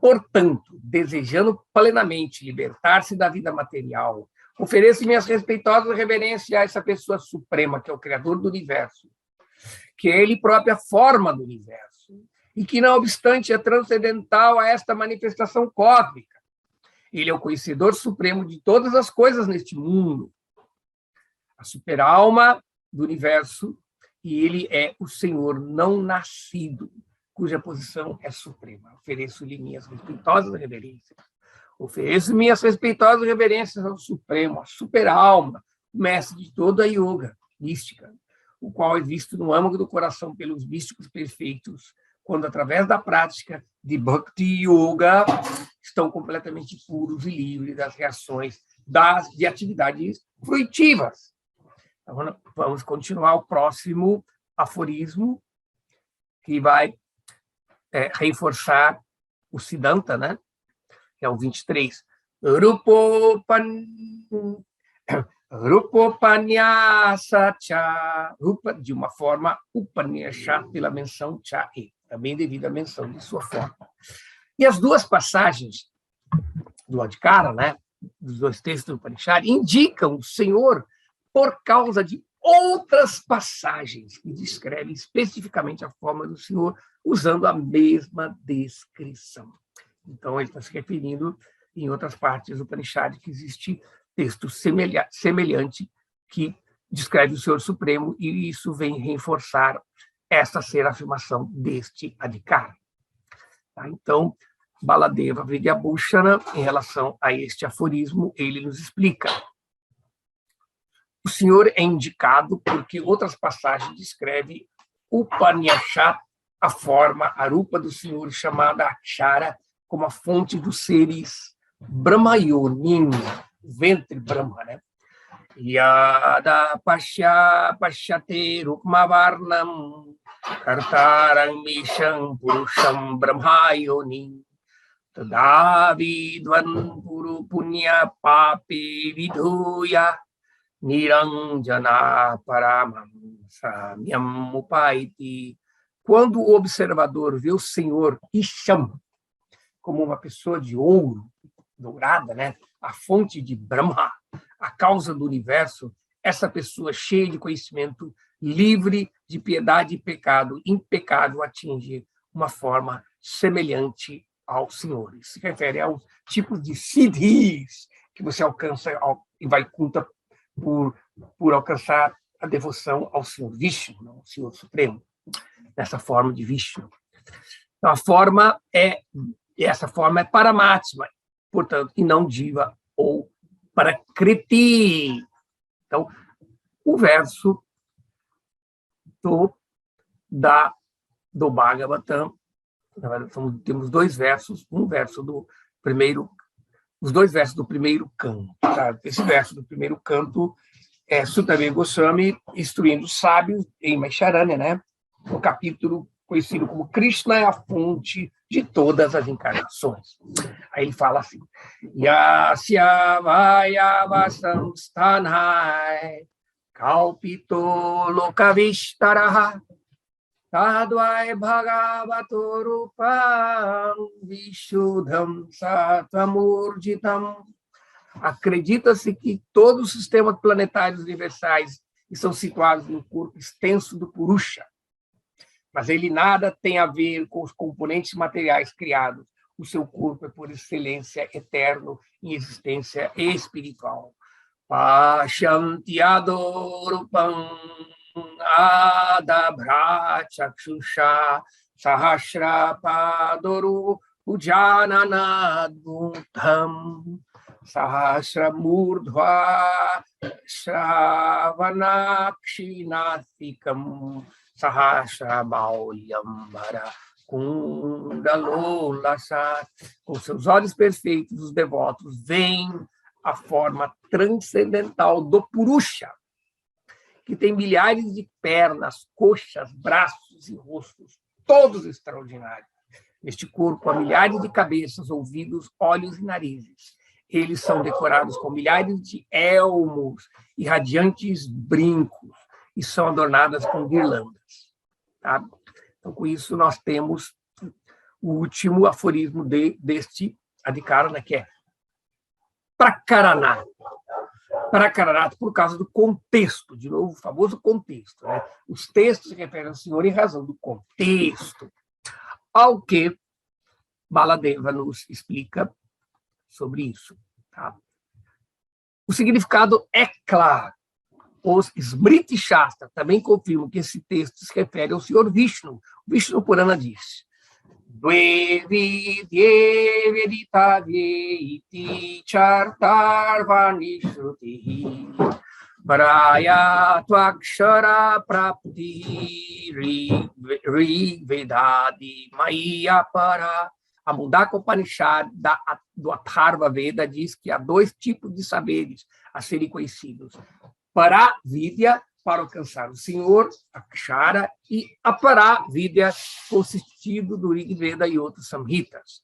Portanto, desejando plenamente libertar-se da vida material, ofereço minhas respeitosas reverências a essa pessoa suprema, que é o Criador do Universo, que é Ele própria forma do Universo, e que, não obstante, é transcendental a esta manifestação cósmica. Ele é o conhecedor supremo de todas as coisas neste mundo, a superalma do universo, e ele é o Senhor não nascido, cuja posição é suprema. Ofereço-lhe minhas respeitosas reverências. Ofereço minhas respeitosas reverências ao Supremo, a superalma, mestre de toda a yoga mística, o qual é visto no âmago do coração pelos místicos perfeitos, quando, através da prática de Bhakti Yoga, estão completamente puros e livres das reações de atividades fruitivas. Então, vamos continuar o próximo aforismo, que vai reforçar o Siddhanta, né? Que é o 23. Rupopanyasa cha, rupa de uma forma, upanyasha pela menção cha e, também devido à menção de sua forma. E as 2 passagens do Adhikara, né, dos 2 textos do Upanishad, indicam o Senhor por causa de outras passagens que descrevem especificamente a forma do Senhor, usando a mesma descrição. Então, ele está se referindo, em outras partes do Upanishad, que existe texto semelhante que descreve o Senhor Supremo, e isso vem reforçar essa ser a afirmação deste Adhikara. Tá? Então, Baladeva Vidyabhushana, em relação a este aforismo, ele nos explica. O Senhor é indicado porque outras passagens descrevem Upanishad, a forma, a rupa do Senhor, chamada Akshara, como a fonte dos seres Brahmayonim, ventre Brahma, né? Yada Pashyate Rupmavarnam Kartaram Misham Purusham Brahmayonim Tadavidvan Puru Punya Papi Vidhuya Niranjana paramam samyam upaiti. Quando o observador vê o Senhor Isham como uma pessoa de ouro, dourada, né? A fonte de Brahma, a causa do universo, essa pessoa cheia de conhecimento, livre de piedade e pecado, impecável, atinge uma forma semelhante ao Senhor. Isso se refere aos tipos de siddhis que você alcança e vai conta por alcançar a devoção ao Senhor Vishnu, ao Senhor Supremo, nessa forma de Vishnu. Então, essa forma é Paramatma, portanto, e não Diva ou Prakriti. Então, o verso do Bhagavatam, na verdade, temos dois versos, os dois versos do primeiro canto. Tá? Esse verso do primeiro canto é Suttamena Goswami instruindo os sábios em Maisharanya, né? O capítulo conhecido como Krishna é a fonte de todas as encarnações. Aí ele fala assim: Yasya vayavasam stanhai kalpito lokavistaraha tadvai bhagavato rupam vishuddham sattvam. Acredita-se que todos os sistemas planetários universais estão situados no corpo extenso do Purusha, mas ele nada tem a ver com os componentes materiais criados. O seu corpo é, por excelência, eterno em existência espiritual. Pashyanti adorupam adabhra chakshusha sahasra padoru ujananadbhutam sahasra murdhva shravanakshinaathikam sahasra maulyambara kundalolasa. Com seus olhos perfeitos, os devotos veem a forma transcendental do Purusha, que tem milhares de pernas, coxas, braços e rostos, todos extraordinários. Neste corpo há milhares de cabeças, ouvidos, olhos e narizes. Eles são decorados com milhares de elmos e radiantes brincos, e são adornadas com guirlandas. Tá? Então, com isso, nós temos o último aforismo deste Adhikarana, que é Prakarana. Prakarana, por causa do contexto, de novo, o famoso contexto. Né? Os textos se referem ao Senhor em razão do contexto. Ao que Baladeva nos explica sobre isso. Tá? O significado é claro. Os Smriti Shastra também confirmam que esse texto se refere ao Senhor Vishnu. O Vishnu Purana diz: Dve vidye veditavye iti chartarvani shrutihi parayatva prapti rigvedadi maya para. A Mundaka Upanishad do Atharva Veda diz que há dois tipos de saberes a serem conhecidos: Paravidya, para alcançar o Senhor, Akshara, e Aparavidya, consistido do Rig Veda e outros samhitas.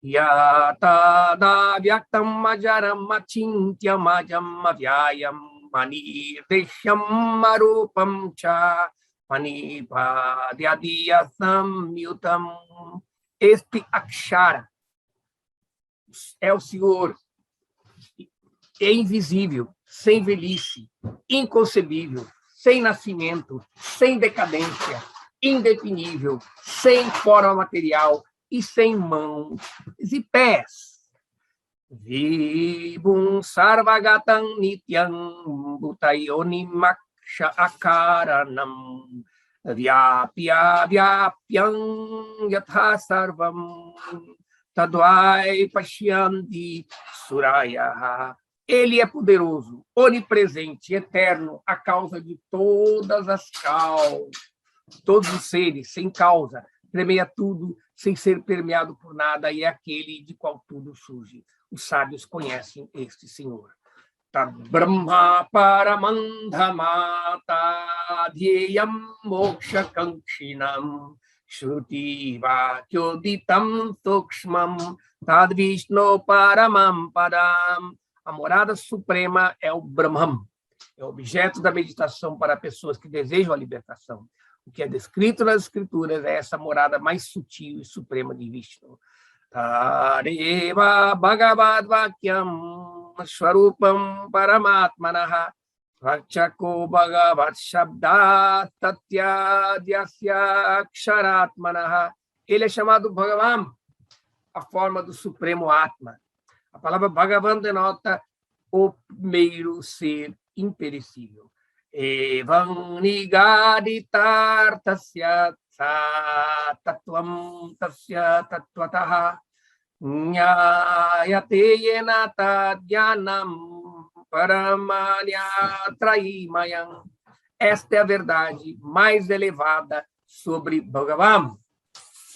Yatada vyaktam majaram machintyam ajam avyayam manirdeshyam marupam cha manipadyadiyasam yutam. Este Akshara é o Senhor, é invisível, sem velhice, inconcebível, sem nascimento, sem decadência, indefinível, sem forma material e sem mãos e pés. Vibhum sarvagatam nityam bhutayonimaksha akaranam vyapya vyapyam yatha sarvam tadvai pashyanti suraya. Ele é poderoso, onipresente, eterno, a causa de todas as causas, todos os seres, sem causa, permeia tudo, sem ser permeado por nada, e é aquele de qual tudo surge. Os sábios conhecem este Senhor. Tad Brahma paramandhamata dhyeyam moksha kankshinam shruti vakyoditam tukshmam tad Vishnu paramam padam A morada suprema é o Brahman, é o objeto da meditação para pessoas que desejam a libertação. O que é descrito nas escrituras é essa morada mais sutil e suprema de Vishnu. Tareva Bhagavad Vakyam Swarupam Paramatmanaha Vakchako Bhagavad Shabda Tatyadyasya Ksharatmanaha. Ele é chamado Bhagavan, a forma do Supremo Atma. A palavra Bhagavan denota o primeiro ser imperecível. Evam nigaditartasya tatvam tasya tattvataha nyayate yena tadyanam paramanyatrayimayam. Esta é a verdade mais elevada sobre Bhagavan.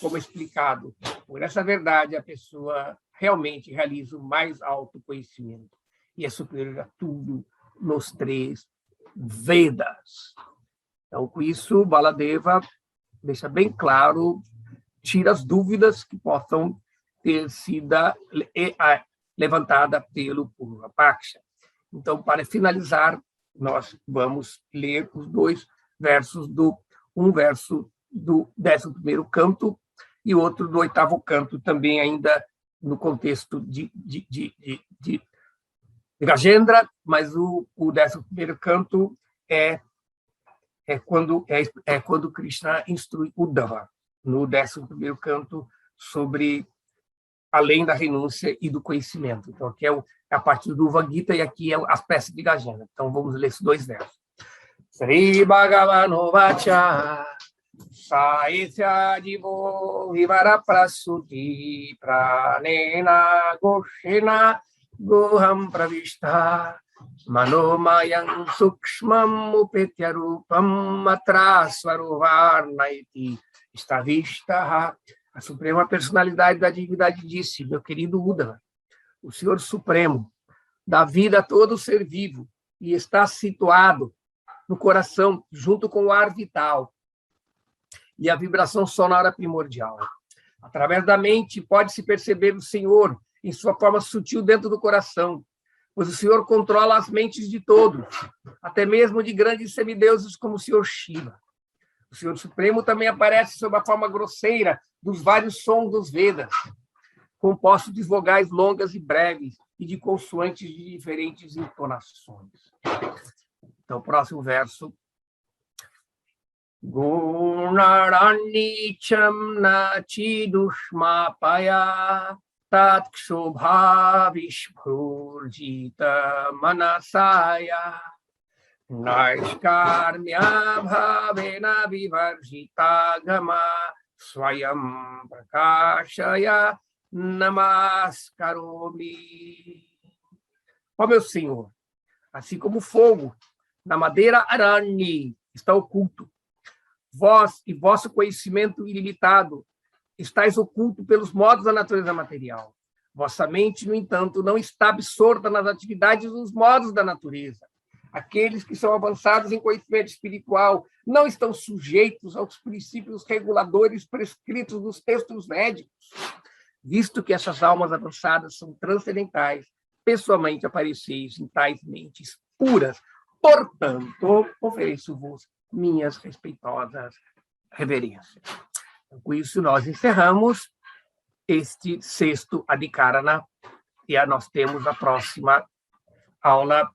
Como explicado, por essa verdade a pessoa realmente realiza o mais alto conhecimento e é superior a tudo nos 3 Vedas. Então, com isso, Baladeva deixa bem claro, tira as dúvidas que possam ter sido levantadas pelo Purva Paksha. Então, para finalizar, nós vamos ler os 2 versos um verso do 11º canto e outro do 8º canto, também ainda no contexto de Gajendra, mas o 11º canto é quando Krishna instrui Uddhava, no 11º canto, sobre além da renúncia e do conhecimento. Então, aqui é a partir do Bhagavad Gita e aqui é as peças de Gajendra. Então, vamos ler esses 2 versos. Sri Bhagavano Vacha Saitya Divo Vivara Prasuti Pranena Goshena Goham Pravishta Manomayam Sukshmam Upetya Rupam Matrasvarovarnaiti Stavishta. A Suprema Personalidade da Divindade disse: meu querido Uddhava, o Senhor Supremo dá vida a todo ser vivo e está situado no coração, junto com o ar vital e a vibração sonora primordial. Através da mente pode-se perceber o Senhor em sua forma sutil dentro do coração, pois o Senhor controla as mentes de todos, até mesmo de grandes semideuses como o Senhor Shiva. O Senhor Supremo também aparece sob a forma grosseira dos vários sons dos Vedas, compostos de vogais longas e breves e de consoantes de diferentes entonações. Então, o próximo verso. Gunaranicham nachidushmapaya tatkszobha vishpurjita manasaya naishkarmya bhavena vivarjita gama swayam prakashaya namaskaromi. Ó meu Senhor, assim como o fogo na madeira arani está oculto, vós e vosso conhecimento ilimitado estáis oculto pelos modos da natureza material. Vossa mente, no entanto, não está absorta nas atividades dos modos da natureza. Aqueles que são avançados em conhecimento espiritual não estão sujeitos aos princípios reguladores prescritos nos textos védicos, visto que essas almas avançadas são transcendentais, pessoalmente apareceis em tais mentes puras. Portanto, ofereço-vos minhas respeitosas reverências. Então, com isso, nós encerramos este 6º Adhikarana e nós temos a próxima aula,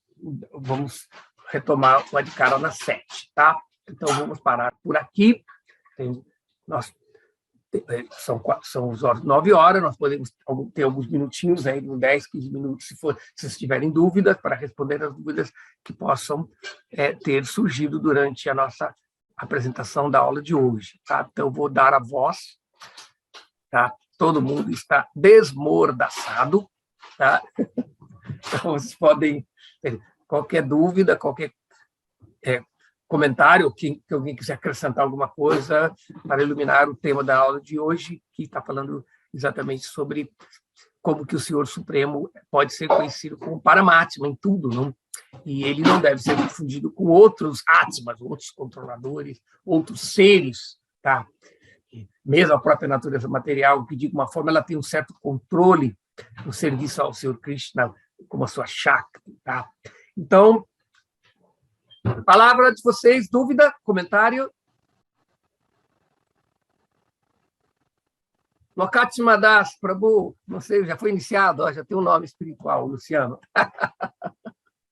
vamos retomar o Adhikarana 7, tá? Então, vamos parar por aqui. São as 9 horas, nós podemos ter alguns minutinhos, aí, 10, 15 minutos, se vocês tiverem dúvidas, para responder as dúvidas que possam ter surgido durante a nossa apresentação da aula de hoje. Tá? Então, eu vou dar a voz. Tá? Todo mundo está desmordaçado. Tá? Então, vocês podem ter qualquer dúvida, qualquer comentário, que alguém quiser acrescentar alguma coisa para iluminar o tema da aula de hoje, que está falando exatamente sobre como que o Senhor Supremo pode ser conhecido como Paramatma em tudo, não? E ele não deve ser confundido com outros Atmas, outros controladores, outros seres, tá? Mesmo a própria natureza material, que de alguma forma ela tem um certo controle no serviço ao Senhor Krishna, como a sua Shakti. Tá? Então, palavra de vocês, dúvida, comentário? Lokatma Das, Prabhu, não sei, já foi iniciado, ó, já tem um nome espiritual, Luciano.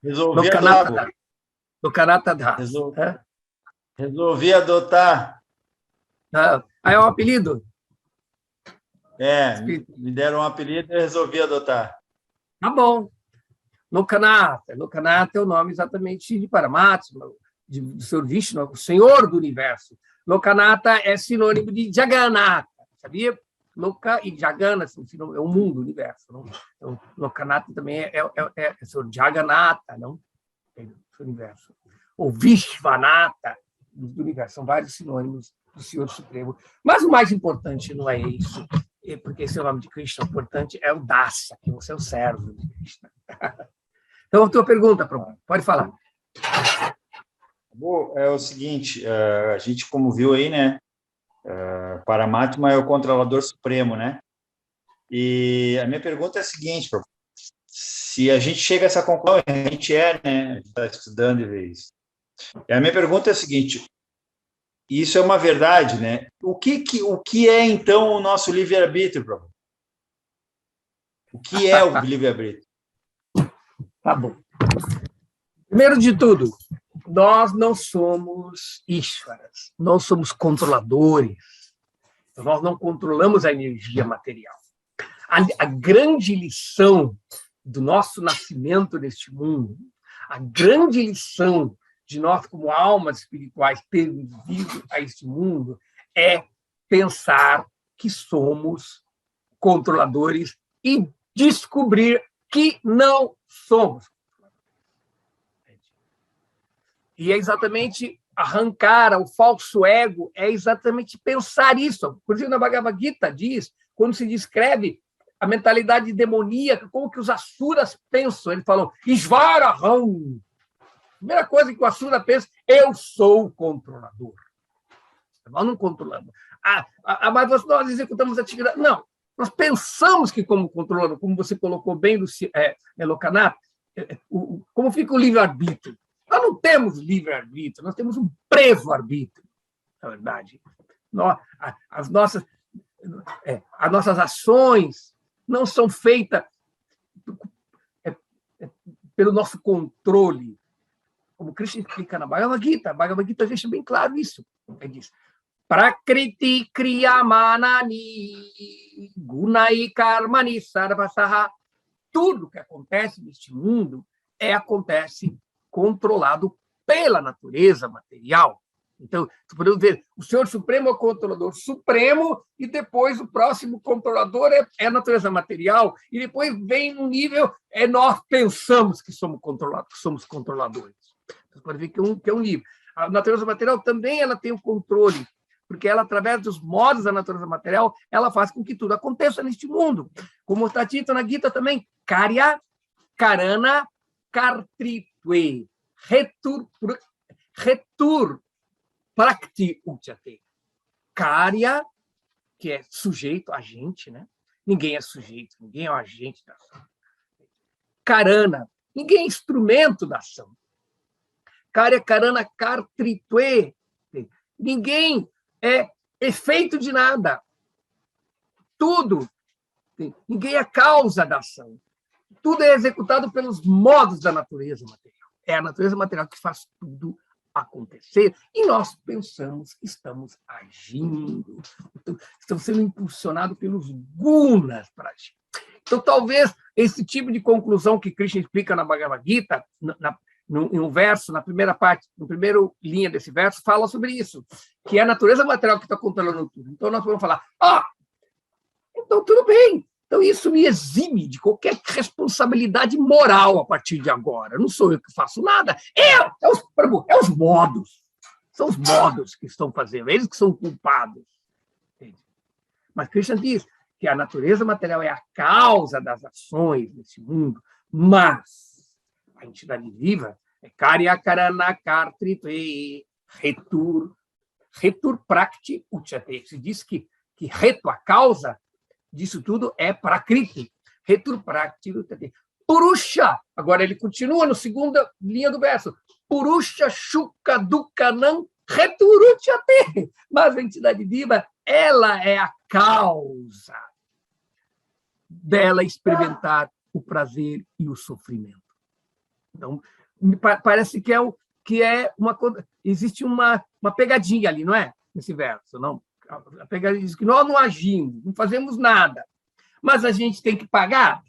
Resolvi adotar. Lokanatha Das. Resolvi adotar. Ah, é um apelido? Me deram um apelido e eu resolvi adotar. Tá bom. Lokanatha. Lokanatha é o nome exatamente de Paramatma, do Senhor Vishnu, o Senhor do Universo. Lokanatha é sinônimo de Jagannatha, sabia? Loka e Jagana é o mundo, o universo. Não? Então, Lokanatha também é o Senhor Jagannatha, não? É o universo. Ou Vishvanatha, do universo. São vários sinônimos do Senhor Supremo. Mas o mais importante não é isso, porque esse é o nome de Krishna. O importante é o Dasa, que você é o servo de Krishna. Então, a tua pergunta, Prabhu, pode falar. É o seguinte, a gente, como viu aí, né? Paramatma é o controlador supremo, né? E a minha pergunta é a seguinte, Prabhu. Se a gente chega a essa conclusão, a gente né? A gente está estudando e vê isso. E a minha pergunta é a seguinte, isso é uma verdade, né? O que é, então, o nosso livre-arbítrio, Prabhu? O que é o livre-arbítrio? Tá bom. Primeiro de tudo, nós não somos Ishvaras, nós somos controladores. Nós não controlamos a energia material. A grande lição do nosso nascimento neste mundo, a grande lição de nós como almas espirituais termos vindo a este mundo é pensar que somos controladores e descobrir que não somos. E é exatamente arrancar o falso ego, é exatamente pensar isso. Por exemplo, na Bhagavad Gita diz, quando se descreve a mentalidade demoníaca, como que os asuras pensam. Eles falam, Isvaraham. Primeira coisa que o asura pensa, eu sou o controlador. Nós não controlamos. Mas nós executamos atividade. Não, nós pensamos que como controlador, como você colocou bem, Lokanatha, como fica o livre-arbítrio? Nós não temos livre-arbítrio, nós temos um preso-arbítrio, na verdade. As nossas ações não são feitas pelo nosso controle. Como Krishna explica na Bhagavad Gita, a Bhagavad Gita deixa bem claro isso. Ele diz, Prakriti kriyamanani gunai karmani sarvasaha. Tudo que acontece neste mundo acontece controlado pela natureza material. Então, podemos ver, o Senhor Supremo é o controlador supremo e depois o próximo controlador é a natureza material e depois vem um nível, nós pensamos que somos controladores. Você pode ver que é um nível. A natureza material também ela tem o controle, porque ela, através dos modos da natureza material, ela faz com que tudo aconteça neste mundo. Como está dito na Gita também, Karya, Karana, Kartritve, Retur, Prakti Uchate. Karya, que é sujeito, agente, né? Ninguém é sujeito, ninguém é o agente da ação. Karana, ninguém é instrumento da ação. Karya, Karana, Kartritve, ninguém é efeito de nada. Tudo, ninguém é causa da ação. Tudo é executado pelos modos da natureza material. É a natureza material que faz tudo acontecer e nós pensamos que estamos agindo, estamos sendo impulsionados pelos gunas para agir. Então, talvez esse tipo de conclusão que Krishna explica na Bhagavad Gita, em um verso, na primeira parte, na primeira linha desse verso, fala sobre isso, que é a natureza material que está controlando tudo. Então, nós vamos falar, então tudo bem. Então, isso me exime de qualquer responsabilidade moral a partir de agora. Não sou eu que faço nada. Os modos. São os modos que estão fazendo, eles que são culpados. Entende? Mas Krishna diz que a natureza material é a causa das ações nesse mundo, mas a entidade viva é Karya Karana Kartritve Retur Prakti Uchate. Se diz que reto, a causa disso tudo é Prakriti. Retur Prakti Uchate. Purusha, agora ele continua na segunda linha do verso, Purusha Shuka Dukanam Returuchate, mas a entidade viva, ela é a causa dela experimentar o prazer e o sofrimento. Então, parece que é uma coisa, existe uma pegadinha ali, não é? Nesse verso, não? A pegadinha diz que nós não agimos, não fazemos nada, mas a gente tem que pagar.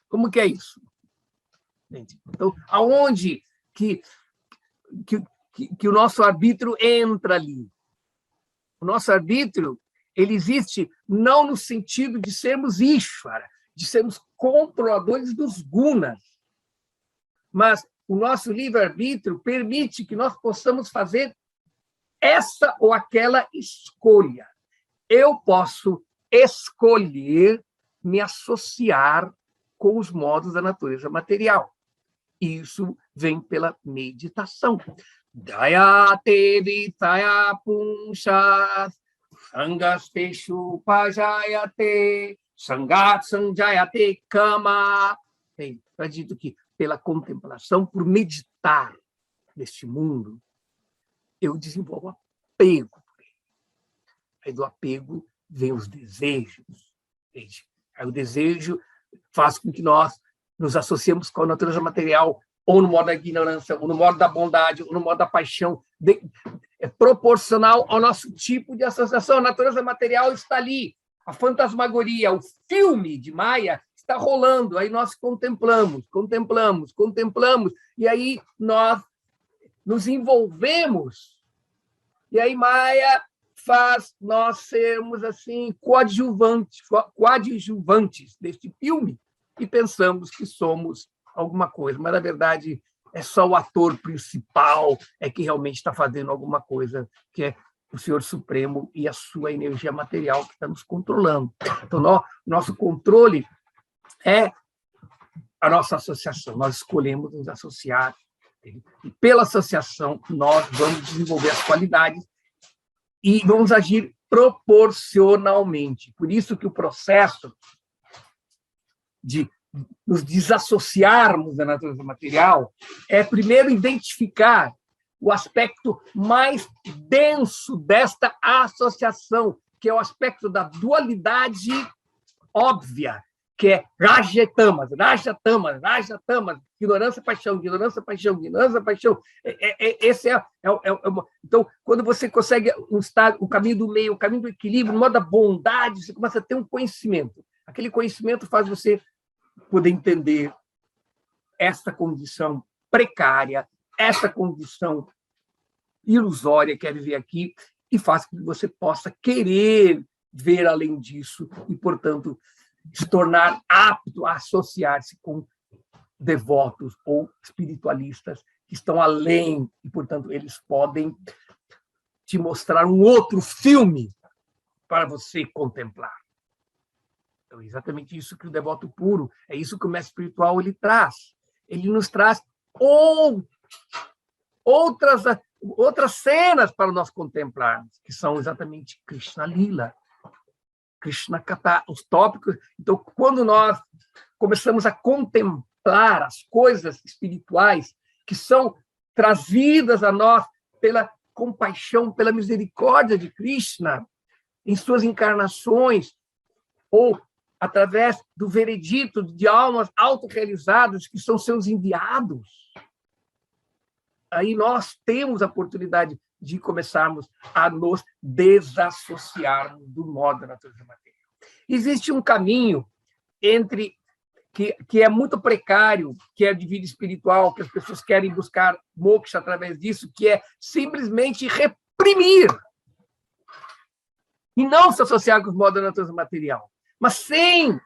Como que é isso? Então, aonde que o nosso arbítrio entra ali? O nosso arbítrio, ele existe não no sentido de sermos Ishvara, de sermos controladores dos gunas, mas o nosso livre-arbítrio permite que nós possamos fazer essa ou aquela escolha. Eu posso escolher me associar com os modos da natureza material. Isso vem pela meditação. Dayate vitaya punshat sangasteshu pajayate sangat sanjayate kama. Está dito que pela contemplação, por meditar neste mundo, eu desenvolvo apego por ele. Aí do apego vem os desejos. Entende? Aí o desejo faz com que nós nos associemos com a natureza material, ou no modo da ignorância, ou no modo da bondade, ou no modo da paixão. É proporcional ao nosso tipo de associação. A natureza material está ali. A fantasmagoria, o filme de Maia está rolando. Aí nós contemplamos, e aí nós nos envolvemos. E aí Maia faz nós sermos assim coadjuvantes deste filme e pensamos que somos alguma coisa, mas na verdade é só o ator principal que realmente está fazendo alguma coisa, que é o Senhor Supremo e a sua energia material que está nos controlando. Então, nosso controle é a nossa associação, nós escolhemos nos associar, e pela associação nós vamos desenvolver as qualidades e vamos agir proporcionalmente. Por isso que o processo de nos desassociarmos da natureza material é primeiro identificar o aspecto mais denso desta associação, que é o aspecto da dualidade óbvia, que é Rajatamas, ignorância, paixão, ignorância, paixão, ignorância, paixão. Esse então, quando você consegue o caminho do meio, o caminho do equilíbrio, no modo da bondade, você começa a ter um conhecimento. Aquele conhecimento faz você poder entender esta condição precária, essa condição ilusória que é viver aqui, e faz com que você possa querer ver além disso e, portanto, se tornar apto a associar-se com devotos ou espiritualistas que estão além e, portanto, eles podem te mostrar um outro filme para você contemplar. Então, é exatamente isso que o devoto puro, é isso que o mestre espiritual ele traz. Ele nos traz outras cenas para nós contemplarmos, que são exatamente Krishna Lila, Krishna Katha, os tópicos. Então, quando nós começamos a contemplar as coisas espirituais que são trazidas a nós pela compaixão, pela misericórdia de Krishna, em suas encarnações, ou através do veredito de almas autorrealizadas, que são seus enviados, aí nós temos a oportunidade de começarmos a nos desassociarmos do modo da natureza material. Existe um caminho entre que é muito precário, que é de vida espiritual, que as pessoas querem buscar moksha através disso, que é simplesmente reprimir e não se associar com os modos da natureza material, mas sem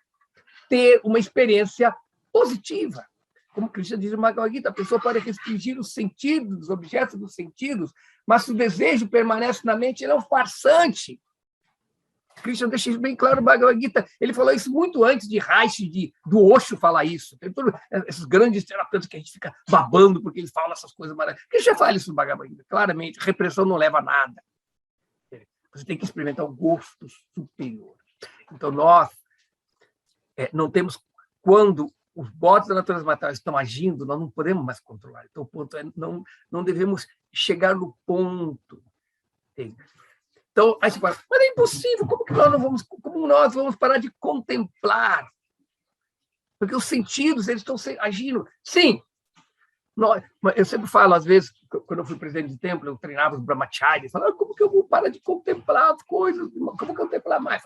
ter uma experiência positiva. Como Krishna diz no Bhagavad Gita, a pessoa pode restringir os sentidos, os objetos dos sentidos, mas se o desejo permanece na mente, ele é um farsante. Krishna deixa isso bem claro no Bhagavad Gita. Ele falou isso muito antes de Raishi, do Osho falar isso. Tem todos esses grandes terapeutas que a gente fica babando porque eles falam essas coisas maravilhosas. Krishna fala isso no Bhagavad Gita. Claramente, repressão não leva a nada. Você tem que experimentar o gosto superior. Então, nós não temos, quando os bots da natureza material estão agindo, nós não podemos mais controlar. Então, o ponto é não devemos chegar no ponto. Então, aí você fala, mas é impossível, como nós vamos parar de contemplar? Porque os sentidos, eles estão agindo. Sim, eu sempre falo, às vezes, quando eu fui presidente de templo, eu treinava os brahmacharis, falava, como que eu vou parar de contemplar as coisas? Como contemplar mais?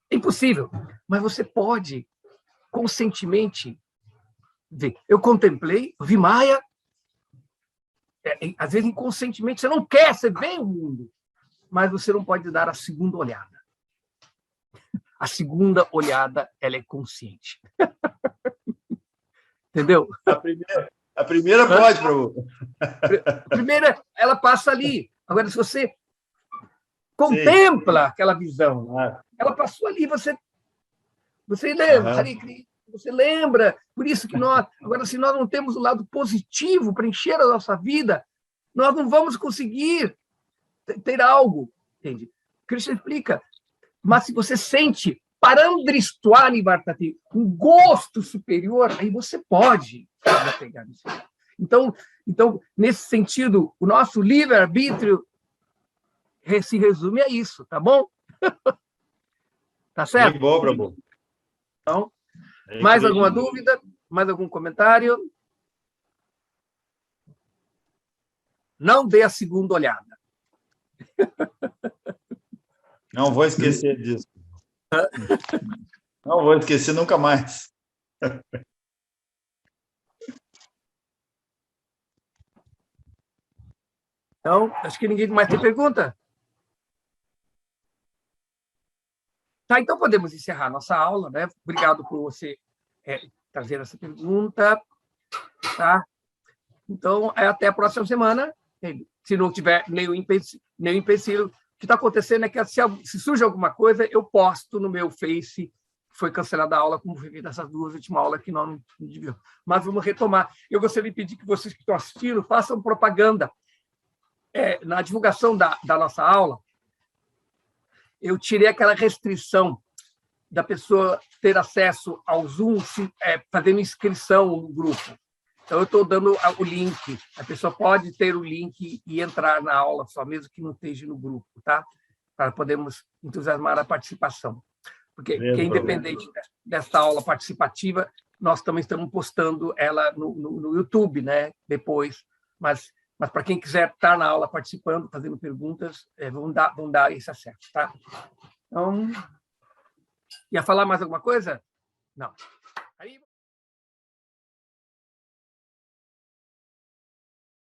É impossível. Mas você pode, conscientemente, ver. Eu contemplei, vi Maia, às vezes inconscientemente, você não quer, você vê o mundo, mas você não pode dar a segunda olhada. A segunda olhada, ela é consciente. Entendeu? A primeira pode, Prabhu. A primeira, ela passa ali. Agora, se você contempla aquela visão, ela passou ali, você lembra, você lembra. Por isso que agora, se nós não temos o lado positivo para encher a nossa vida, nós não vamos conseguir ter algo. Entende? Krishna explica. Mas se você sente parandristwani vartati, um gosto superior, aí você pode pegar isso. Então, nesse sentido, o nosso livre-arbítrio se resume a isso, tá bom? Tá certo? Bem bom, Prabhu. Então, mais alguma dúvida? Mais algum comentário? Não dê a segunda olhada. Não vou esquecer disso. Não vou esquecer nunca mais. Então, acho que ninguém mais tem pergunta. Tá, então podemos encerrar nossa aula, né? Obrigado por você trazer essa pergunta. Tá? Então, até a próxima semana. Se não tiver nenhum empecilho, o que está acontecendo é que se surge alguma coisa, eu posto no meu Face. Foi cancelada a aula, como foi feita essas duas últimas aulas que nós não devíamos. Mas vamos retomar. Eu gostaria de pedir que vocês que estão assistindo façam propaganda. Na divulgação da nossa aula, eu tirei aquela restrição da pessoa ter acesso ao Zoom fazendo inscrição no grupo. Então, eu estou dando o link. A pessoa pode ter o link e entrar na aula só, mesmo que não esteja no grupo, tá? Para podermos entusiasmar a participação. Porque, independente desta aula participativa, nós também estamos postando ela no YouTube, né? Depois. Mas para quem quiser estar na aula participando, fazendo perguntas, vão dar esse acesso, tá? Então, ia falar mais alguma coisa? Não.